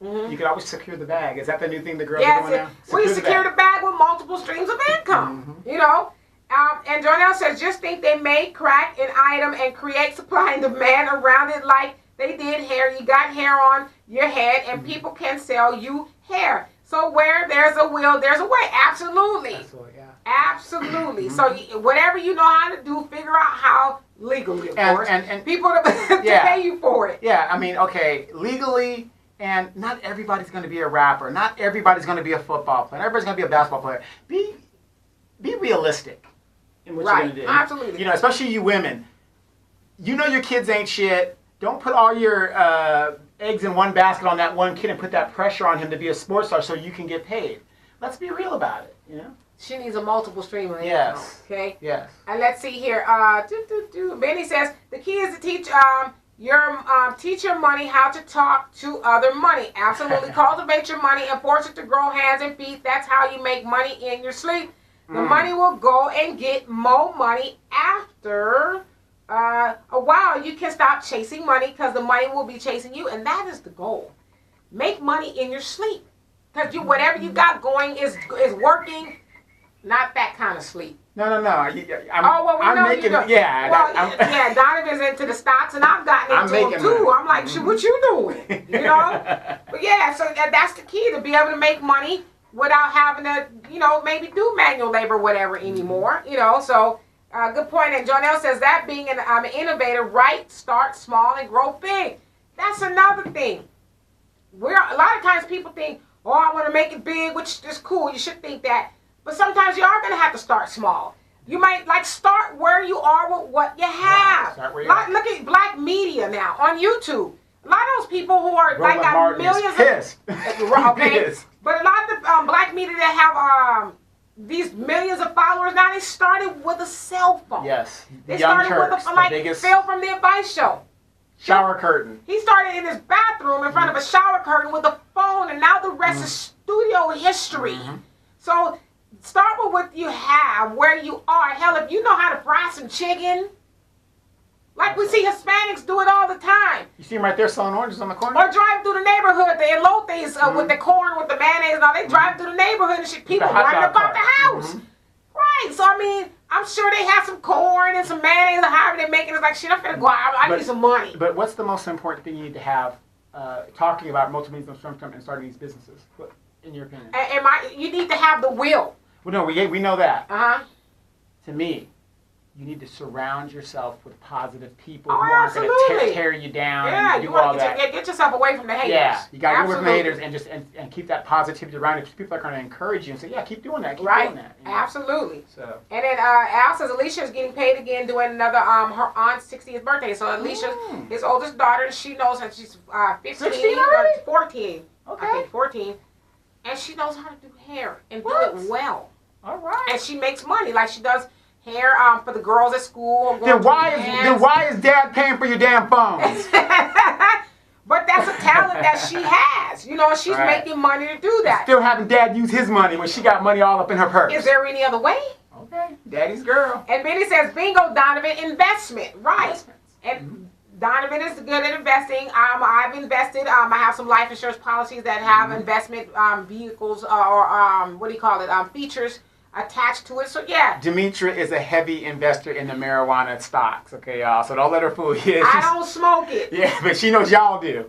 You can always secure the bag. Is that the new thing the girls are doing now? We secure the bag with multiple streams of income. You know? And Jonelle says, just think they may crack an item and create supply and demand around it like they did hair. You got hair on your head and people can sell you hair. So where there's a will, there's a way. Absolutely. Absolutely, yeah. Absolutely. So whatever you know how to do, figure out how legally, of course. And people to pay you for it. Yeah, I mean, okay, legally, and not everybody's going to be a rapper. Not everybody's going to be a football player. Everybody's going to be a basketball player. Be realistic in what you're going to do. Absolutely. You know, especially you women. You know your kids ain't shit. Don't put all your eggs in one basket on that one kid and put that pressure on him to be a sports star so you can get paid. Let's be real about it, you know? She needs a multiple stream of income. Yes. Okay? Yes. And let's see here. Benny says, the key is to teach teach your money how to talk to other money. Absolutely. Cultivate your money and force it to grow hands and feet. That's how you make money in your sleep. The money will go and get more money after a while. You can stop chasing money because the money will be chasing you, and that is the goal. Make money in your sleep, because whatever you got going is working. Not that kind of sleep. No. I'm making, you know. yeah. Well, Donovan's into the stocks, and I've gotten into them too. Money. I'm like, what you doing? You know? But yeah, so that's the key, to be able to make money without having to, maybe do manual labor, whatever anymore. So good point. And Jonelle says that being an innovator, right? Start small and grow big. That's another thing. A lot of times people think, oh, I want to make it big, which is cool. You should think that. But sometimes you are going to have to start small. You might start where you are with what you have. Look at black media now on YouTube. A lot of those people who are got millions Pissed. But a lot of the black media that have these millions of followers now, they started with a cell phone. Yes. They started with Phil from the Advice Show. Shower curtain. He started in his bathroom in front of a shower curtain with a phone, and now the rest is studio history. So start with what you have, where you are. Hell, if you know how to fry some chicken, like we see Hispanics do it all the time. You see them right there selling oranges on the corner? Or drive through the neighborhood, the elotes with the corn, with the mayonnaise, and all. They drive through the neighborhood and shit. People running about the house. Right. So, I mean, I'm sure they have some corn and some mayonnaise and however they're making it. It's like, shit, I'm finna go out. I need some money. But what's the most important thing you need to have talking about multi-million income and starting these businesses, in your opinion? You need to have the will. Well, no, we know that. Uh-huh. To me, you need to surround yourself with positive people who aren't going to tear you down and do all that. Get yourself away from the haters. Yeah, you got to get away from the haters and keep that positivity around you. People are going to encourage you and say, yeah, keep doing that, keep doing that. Absolutely. So. And then Al says Alicia is getting paid again doing another her aunt's 60th birthday. So Alicia, his oldest daughter, she knows that she's 15, 16 already? 14. Okay. I think 14. And she knows how to do hair and do it well. All right. And she makes money. Like she does hair for the girls at school. Then why is Dad paying for your damn phone? But that's a talent that she has. She's making money to do that. Still having Dad use his money when she got money all up in her purse. Is there any other way? Okay. Daddy's girl. And Benny says, bingo, Donovan, investment. Right. Investments. And Donovan is good at investing. I've invested. I have some life insurance policies that have investment vehicles or features attached to it. So yeah. Demetra is a heavy investor in the marijuana stocks. Okay, y'all. So don't let her fool you. I don't smoke it. Yeah, but she knows y'all do.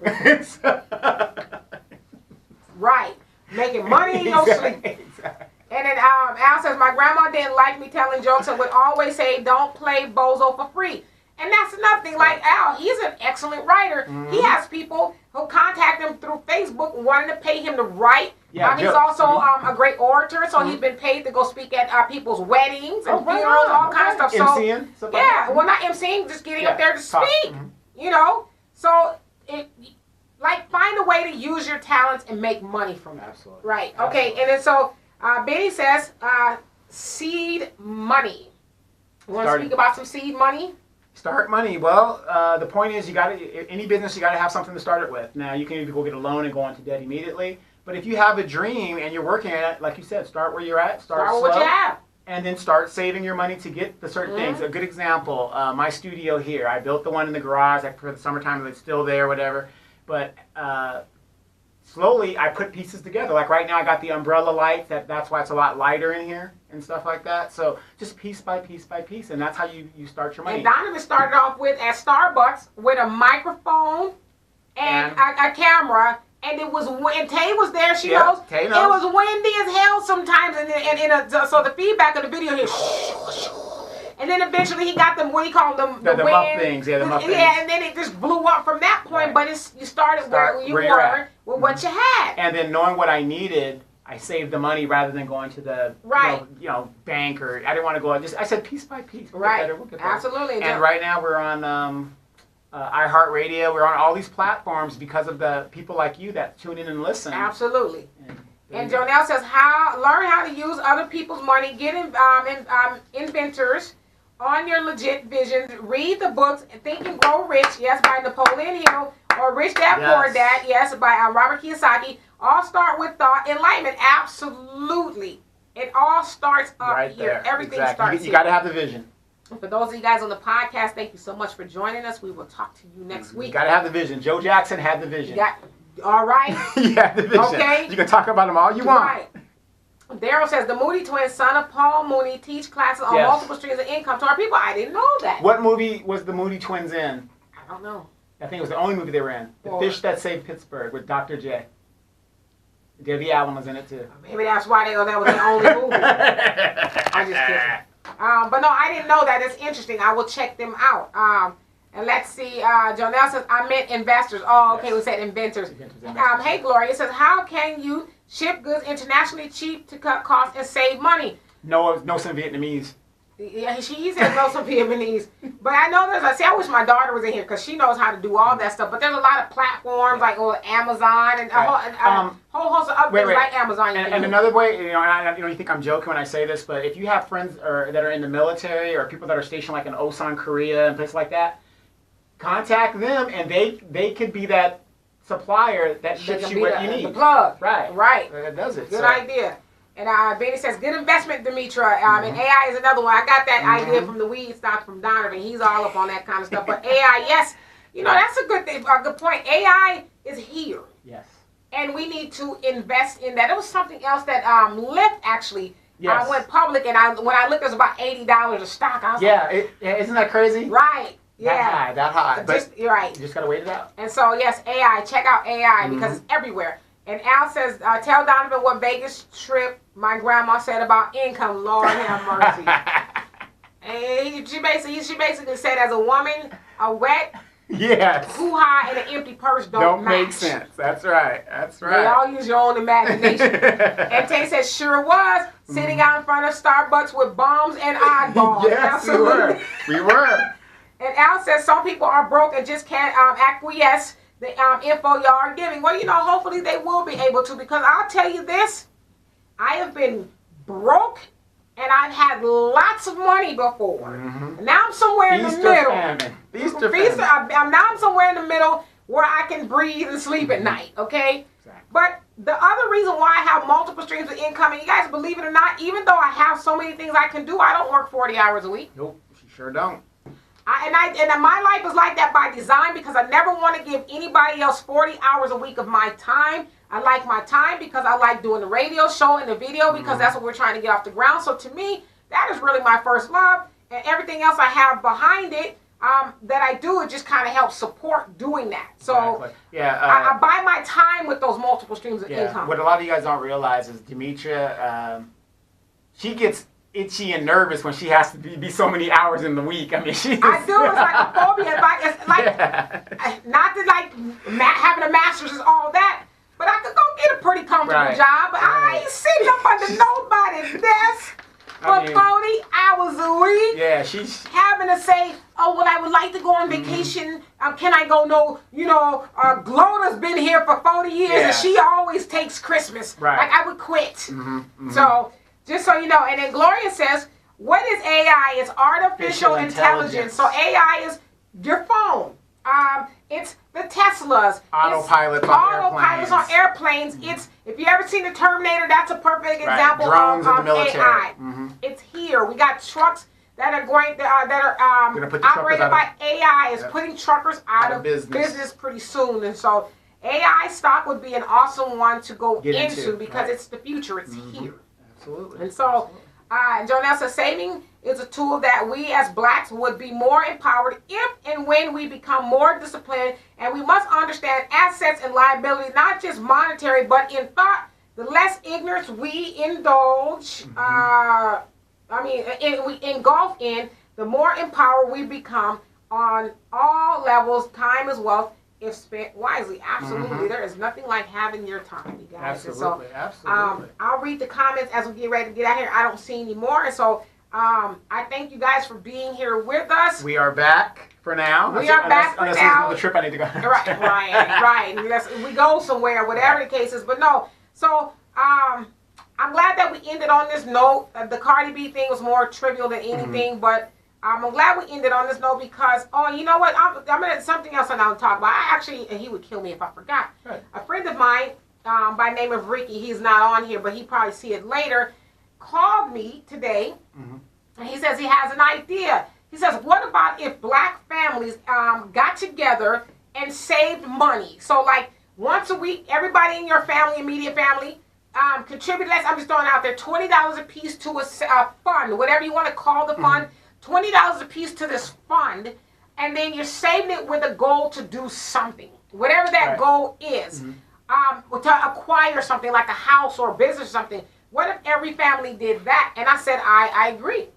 Right. Making money in your sleep. Exactly. And then Al says, my grandma didn't like me telling jokes and would always say, don't play bozo for free. And that's another thing. Like Al, he's an excellent writer. He has people who contact him through Facebook wanting to pay him to write. Yeah, he's also a great orator, so he's been paid to go speak at people's weddings and funerals, all kinds of stuff. MCing? So, well, not MCing, just getting up there to speak. So find a way to use your talents and make money from it. Absolutely. Right. Okay. Absolutely. And then so Benny says, seed money. You want to speak about some seed money? Start money. Well, the point is, any business, you got to have something to start it with. Now, you can either go get a loan and go into debt immediately, but if you have a dream and you're working at it, like you said, start where you're at. Start slow, with what you have, and then start saving your money to get the certain things. A good example: my studio here. I built the one in the garage for the summertime. It's still there, whatever. But slowly, I put pieces together. Like right now, I got the umbrella lights. That's why it's a lot lighter in here. and stuff like that. So just piece by piece by piece, and that's how you start your money. And Donovan started off with at Starbucks with a microphone and a camera. And it was when Tay was there. She knows. Tay knows. It was windy as hell sometimes, so the feedback of the video here. And then eventually he got them. What do you call them? The muff things. Yeah, the muff things. Yeah, and then it just blew up from that point. Right. But you started where you were with what you had. And then knowing what I needed, I saved the money rather than going to the bank, or I didn't want to go. I said piece by piece. Right. Absolutely. And right now we're on iHeartRadio. We're on all these platforms because of the people like you that tune in and listen. Absolutely. And Jonelle says, learn how to use other people's money, get inventors on your legit visions, read the books, Think and Grow Rich, yes, by Napoleon Hill, or Rich Dad Poor Dad, yes, by Robert Kiyosaki. All start with thought. Enlightenment, absolutely. It all starts up right here. There. Everything starts here. You got to have the vision. For those of you guys on the podcast, thank you so much for joining us. We will talk to you next week. You got to have the vision. Joe Jackson had the vision. All right. You had the vision. Okay. You can talk about them all you want. Right. Daryl says, the Moody twins, son of Paul Mooney, teach classes on multiple streams of income to our people. I didn't know that. What movie was the Moody twins in? I don't know. I think it was the only movie they were in. The Fish That Saved Pittsburgh with Dr. J. Debbie Allen was in it too. Maybe that's why that was the only movie. I'm just kidding. But no, I didn't know that. That's interesting. I will check them out. And let's see. Jonelle says, I meant investors. Oh, okay. Yes. We said inventors. Hey, Gloria says, how can you ship goods internationally cheap to cut costs and save money? No, some Vietnamese. Yeah, he says no some Vietnamese. But I know I wish my daughter was in here because she knows how to do all that stuff. But there's a lot of platforms like Amazon and a whole host of other things like Amazon. And another way, you think I'm joking when I say this, but if you have friends that are in the military or people that are stationed like in Osan, Korea, and places like that, contact them and they could be that supplier that ships you what you need. The plug. Right. That does it. Good idea. And Benny says, good investment, Demetra. And AI is another one. I got that idea from the weed stock from Donovan. He's all up on that kind of stuff. But AI, yes, that's a good thing, a good point. AI is here. Yes. And we need to invest in that. It was something else that Lyft actually went public. And when I looked, it was about $80 a stock. I was isn't that crazy? Right. Yeah. That high. But you're right. You just got to wait it out. And so, yes, AI. Check out AI because it's everywhere. And Al says, tell Donovan what Vegas trip my grandma said about income. Lord have mercy. And she basically said, as a woman, a wet hoo-ha and an empty purse don't match. Make sense. That's right. They all use your own imagination. And Tay says, sure was, sitting out in front of Starbucks with bombs and oddballs. Yes, we were. And Al says, some people are broke and just can't acquiesce the info y'all are giving. Well, hopefully they will be able to, because I'll tell you this, I have been broke and I've had lots of money before. Now I'm somewhere in the middle. Now I'm somewhere in the middle where I can breathe and sleep at night, okay? Exactly. But the other reason why I have multiple streams of income, and you guys believe it or not, even though I have so many things I can do, I don't work 40 hours a week. Nope, you sure don't. And my life is like that by design because I never want to give anybody else 40 hours a week of my time. I like my time because I like doing the radio show and the video because that's what we're trying to get off the ground. So to me, that is really my first love. And everything else I have behind it that I do, it just kind of helps support doing that. So I buy my time with those multiple streams of income. What a lot of you guys don't realize is Demetra, she gets itchy and nervous when she has to be so many hours in the week. I mean, I do. It's like a phobia. It's like not that having a master's is all that, but I could go get a pretty comfortable job. But I ain't sitting up under nobody's desk for 40 hours a week. Yeah, she's having to say, oh, well, I would like to go on vacation. Can I go? No, Gloda's been here for 40 years and she always takes Christmas. Right. Like I would quit. So. Just so you know, and then Gloria says, what is AI? It's artificial intelligence. So AI is your phone. It's the Teslas. Autopilots on airplanes. It's, if you ever seen the Terminator, that's a perfect example of AI. It's here. We got trucks that are operated by AI. It's putting truckers out of business pretty soon. And so AI stock would be an awesome one to go into because it's the future. It's here. Absolutely. And so Jonelle says saving is a tool that we as blacks would be more empowered if and when we become more disciplined, and we must understand assets and liability, not just monetary, but in thought. The less ignorance we indulge, we engulf in, the more empowered we become on all levels. Time is wealth if spent wisely. Absolutely. There is nothing like having your time, you guys. Absolutely. So, Absolutely. I'll read the comments as we get ready to get out here. I don't see any more. And so I thank you guys for being here with us. We are back for now. We are back for now. Unless the trip I need to go on. Right. Unless we go somewhere, whatever the case is. But no. So I'm glad that we ended on this note. The Cardi B thing was more trivial than anything, but I'm glad we ended on this note because, you know what? I'm gonna something else I'm gonna talk about. And he would kill me if I forgot. Right. A friend of mine, by name of Ricky, he's not on here, but he probably see it later, called me today, and he says he has an idea. He says, what about if black families got together and saved money? So like once a week, everybody in your family, immediate family, contribute less. I'm just throwing out there $20 a piece to a fund, whatever you want to call the fund. $20 a piece to this fund, and then you're saving it with a goal to do something, whatever that goal is, to acquire something like a house or a business or something. What if every family did that? And I said, I agree.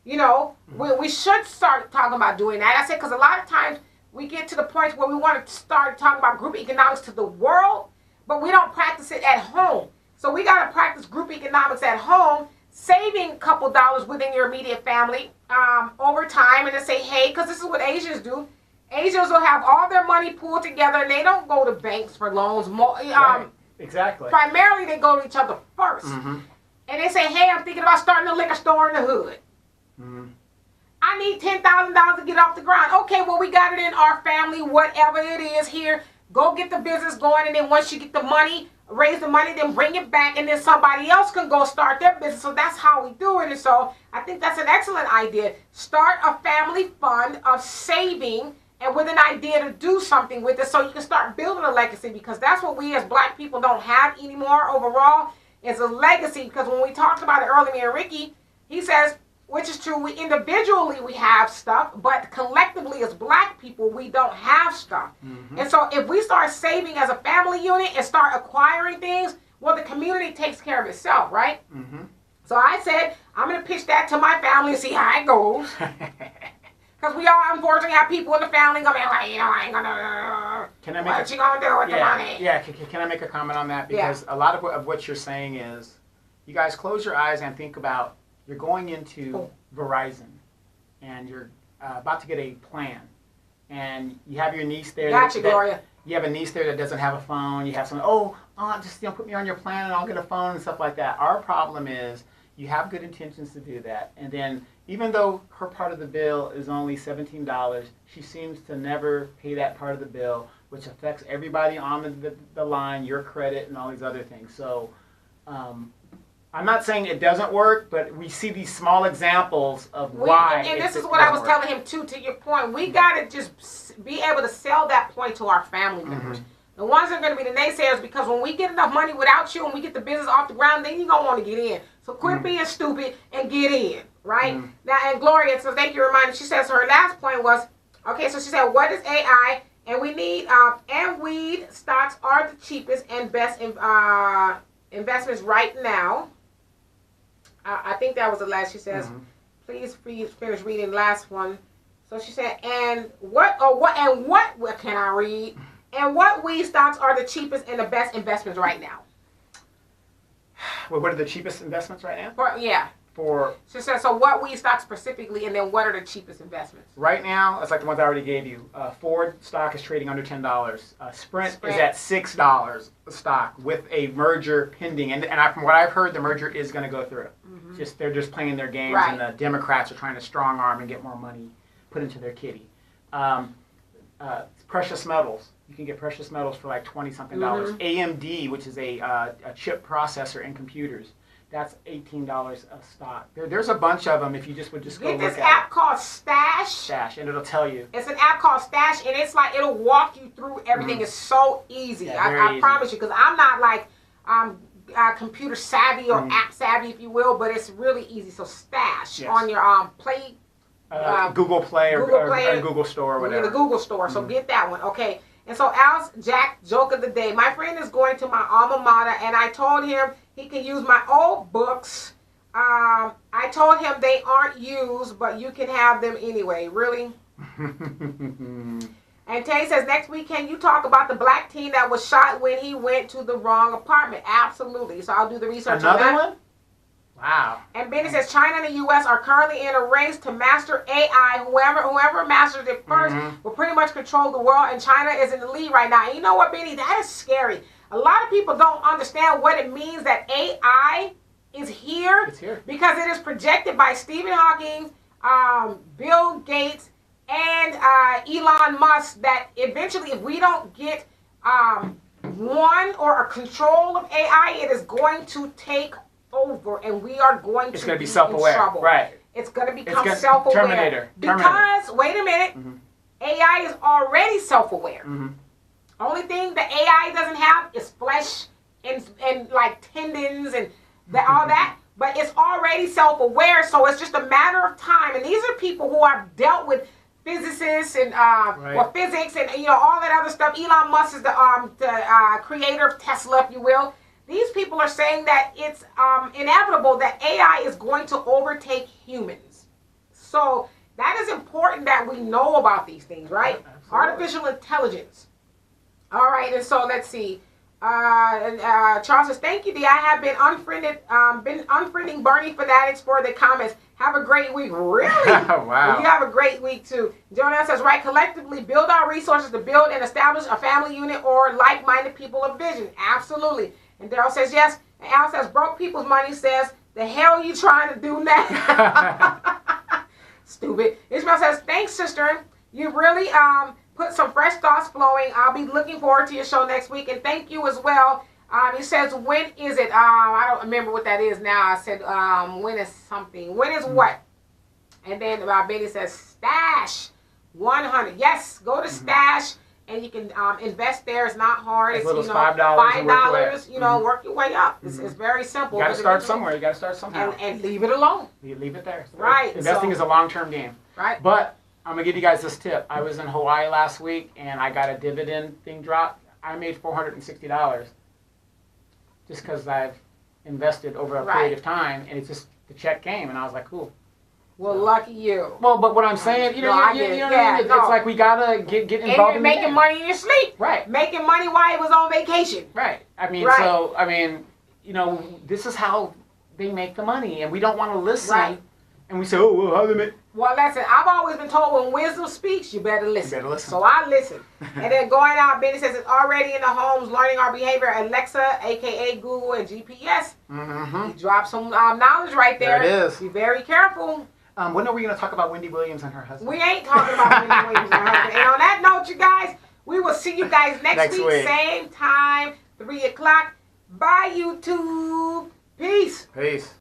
You know, we should start talking about doing that. I said, because a lot of times we get to the point where we want to start talking about group economics to the world, but we don't practice it at home. So we got to practice group economics at home, saving a couple dollars within your immediate family over time, and then say, hey, because this is what Asians do. Asians will have all their money pooled together, and they don't go to banks for loans. Exactly. Primarily, they go to each other first. And they say, hey, I'm thinking about starting a liquor store in the hood. I need $10,000 to get off the ground. Okay, well, we got it in our family, whatever it is here. Go get the business going, and then once you get the money, raise the money, then bring it back, and then somebody else can go start their business. So that's how we do it. And so I think that's an excellent idea. Start a family fund of saving and with an idea to do something with it so you can start building a legacy, because that's what we as black people don't have anymore overall is a legacy. Because when we talked about it earlier, me and Ricky, he says, which is true, we individually we have stuff, but collectively as black people, we don't have stuff. And so if we start saving as a family unit and start acquiring things, well, the community takes care of itself, right? So I said, I'm going to pitch that to my family and see how it goes. Because we all, unfortunately, have people in the family going to be like, you know, I ain't going to, what you going to do with the money? Yeah, can I make a comment on that? Because a lot of what you're saying is, you guys close your eyes and think about, you're going into Verizon, and you're about to get a plan, and you have your niece there. Gotcha, Gloria. You have a niece there that doesn't have a phone. You have someone, just put me on your plan and I'll get a phone and stuff like that. Our problem is you have good intentions to do that, and then even though her part of the bill is only $17, she seems to never pay that part of the bill, which affects everybody on the line, your credit, and all these other things. So. I'm not saying it doesn't work, but we see these small examples of why. And this is what I was telling him too. To your point, we got to just be able to sell that point to our family members. The ones that are going to be the naysayers, because when we get enough money without you and we get the business off the ground, then you're going to want to get in. So quit being stupid and get in, right? Now, and Gloria, so thank you for reminding. She says her last point was, okay, so she said, what is AI? And we need, and weed stocks are the cheapest and best investments right now. I think that was the last. She says, please finish reading the last one. So she said, and what can I read? And what weed stocks are the cheapest and the best investments right now? Well, what are the cheapest investments right now? She said, so what weed stocks specifically, and then what are the cheapest investments? Right now, it's like the ones I already gave you. Ford stock is trading under $10. Sprint is at $6 a stock with a merger pending. And from what I've heard, the merger is going to go through. They're just playing their games, and the Democrats are trying to strong arm and get more money put into their kitty. Precious metals. You can get precious metals for like $20-something. AMD, which is a chip processor in computers. That's $18 a stock. There's a bunch of them if you just would just go look at it. Get this app called Stash. And it'll tell you. It's an app called Stash, and it's like it'll walk you through everything. It's so easy. I promise you, because I'm not like computer savvy or app savvy, if you will, but it's really easy. So stash on your Play. Google Play or Google Store or whatever. The Google Store. So get that one. Okay. And so Al's Jack joke of the day. My friend is going to my alma mater, and I told him he can use my old books. I told him they aren't used, but you can have them anyway. Really? And Tay says, next week, can you talk about the black teen that was shot when he went to the wrong apartment? Absolutely. So I'll do the research on that. Another one? Wow. And Benny says, China and the U.S. are currently in a race to master AI. Whoever masters it first will pretty much control the world, and China is in the lead right now. And you know what, Benny? That is scary. A lot of people don't understand what it means that AI is here. It's here. Because it is projected by Stephen Hawking, Bill Gates, and Elon Musk that eventually, if we don't get one or a control of AI, it is going to take over, and we are going to be self-aware. in trouble. Right. It's going to become self-aware. Terminator. Because, wait a minute, AI is already self-aware. Only thing the AI doesn't have is flesh and like tendons and all that. But it's already self-aware, so it's just a matter of time. And these are people who have dealt with physicists and or physics and all that other stuff. Elon Musk is the creator of Tesla, if you will. These people are saying that it's inevitable that AI is going to overtake humans. So that is important that we know about these things, right? Absolutely. Artificial intelligence. All right, and so let's see. Charles says, thank you, D. I have been unfriending Bernie Fanatics for the comments. Have a great week. Really? Wow. Well, you have a great week, too. Jonah says, right, collectively build our resources to build and establish a family unit or like-minded people of vision. Absolutely. And Daryl says, yes. And Al says, broke people's money says, the hell you trying to do now? Stupid. Ishmael says, thanks, sister. You really put some fresh thoughts flowing. I'll be looking forward to your show next week. And thank you as well. He says, when is it? I don't remember what that is now. I said, when is something? When is what? And then Betty says, Stash 100. Yes, go to Stash. And you can invest there. It's not hard. As it's little as $5. Work your way up. It's very simple. You got to start somewhere. You got to start somehow. And leave it alone. You leave it there. Right. Investing is a long-term game. Right. But I'm going to give you guys this tip. I was in Hawaii last week, and I got a dividend thing dropped. I made $460 just because I've invested over a period of time, and it's just the check came, and I was like, cool. Well, lucky you. Well, but what I'm saying, it's like we gotta get involved. And you're making money in your sleep. Right. Making money while he was on vacation. Right. This is how they make the money, and we don't want to listen. Right. And we say, oh, well, how do they make? Well, listen, I've always been told when wisdom speaks, you better listen. You better listen. So I listen. And then going out, Benny says it's already in the homes, learning our behavior. Alexa, a.k.a. Google, and GPS. He dropped some knowledge right there. There it is. Be very careful. When are we going to talk about Wendy Williams and her husband? We ain't talking about Wendy Williams and her husband. And on that note, you guys, we will see you guys next week. Same time, 3 o'clock. Bye, YouTube. Peace. Peace.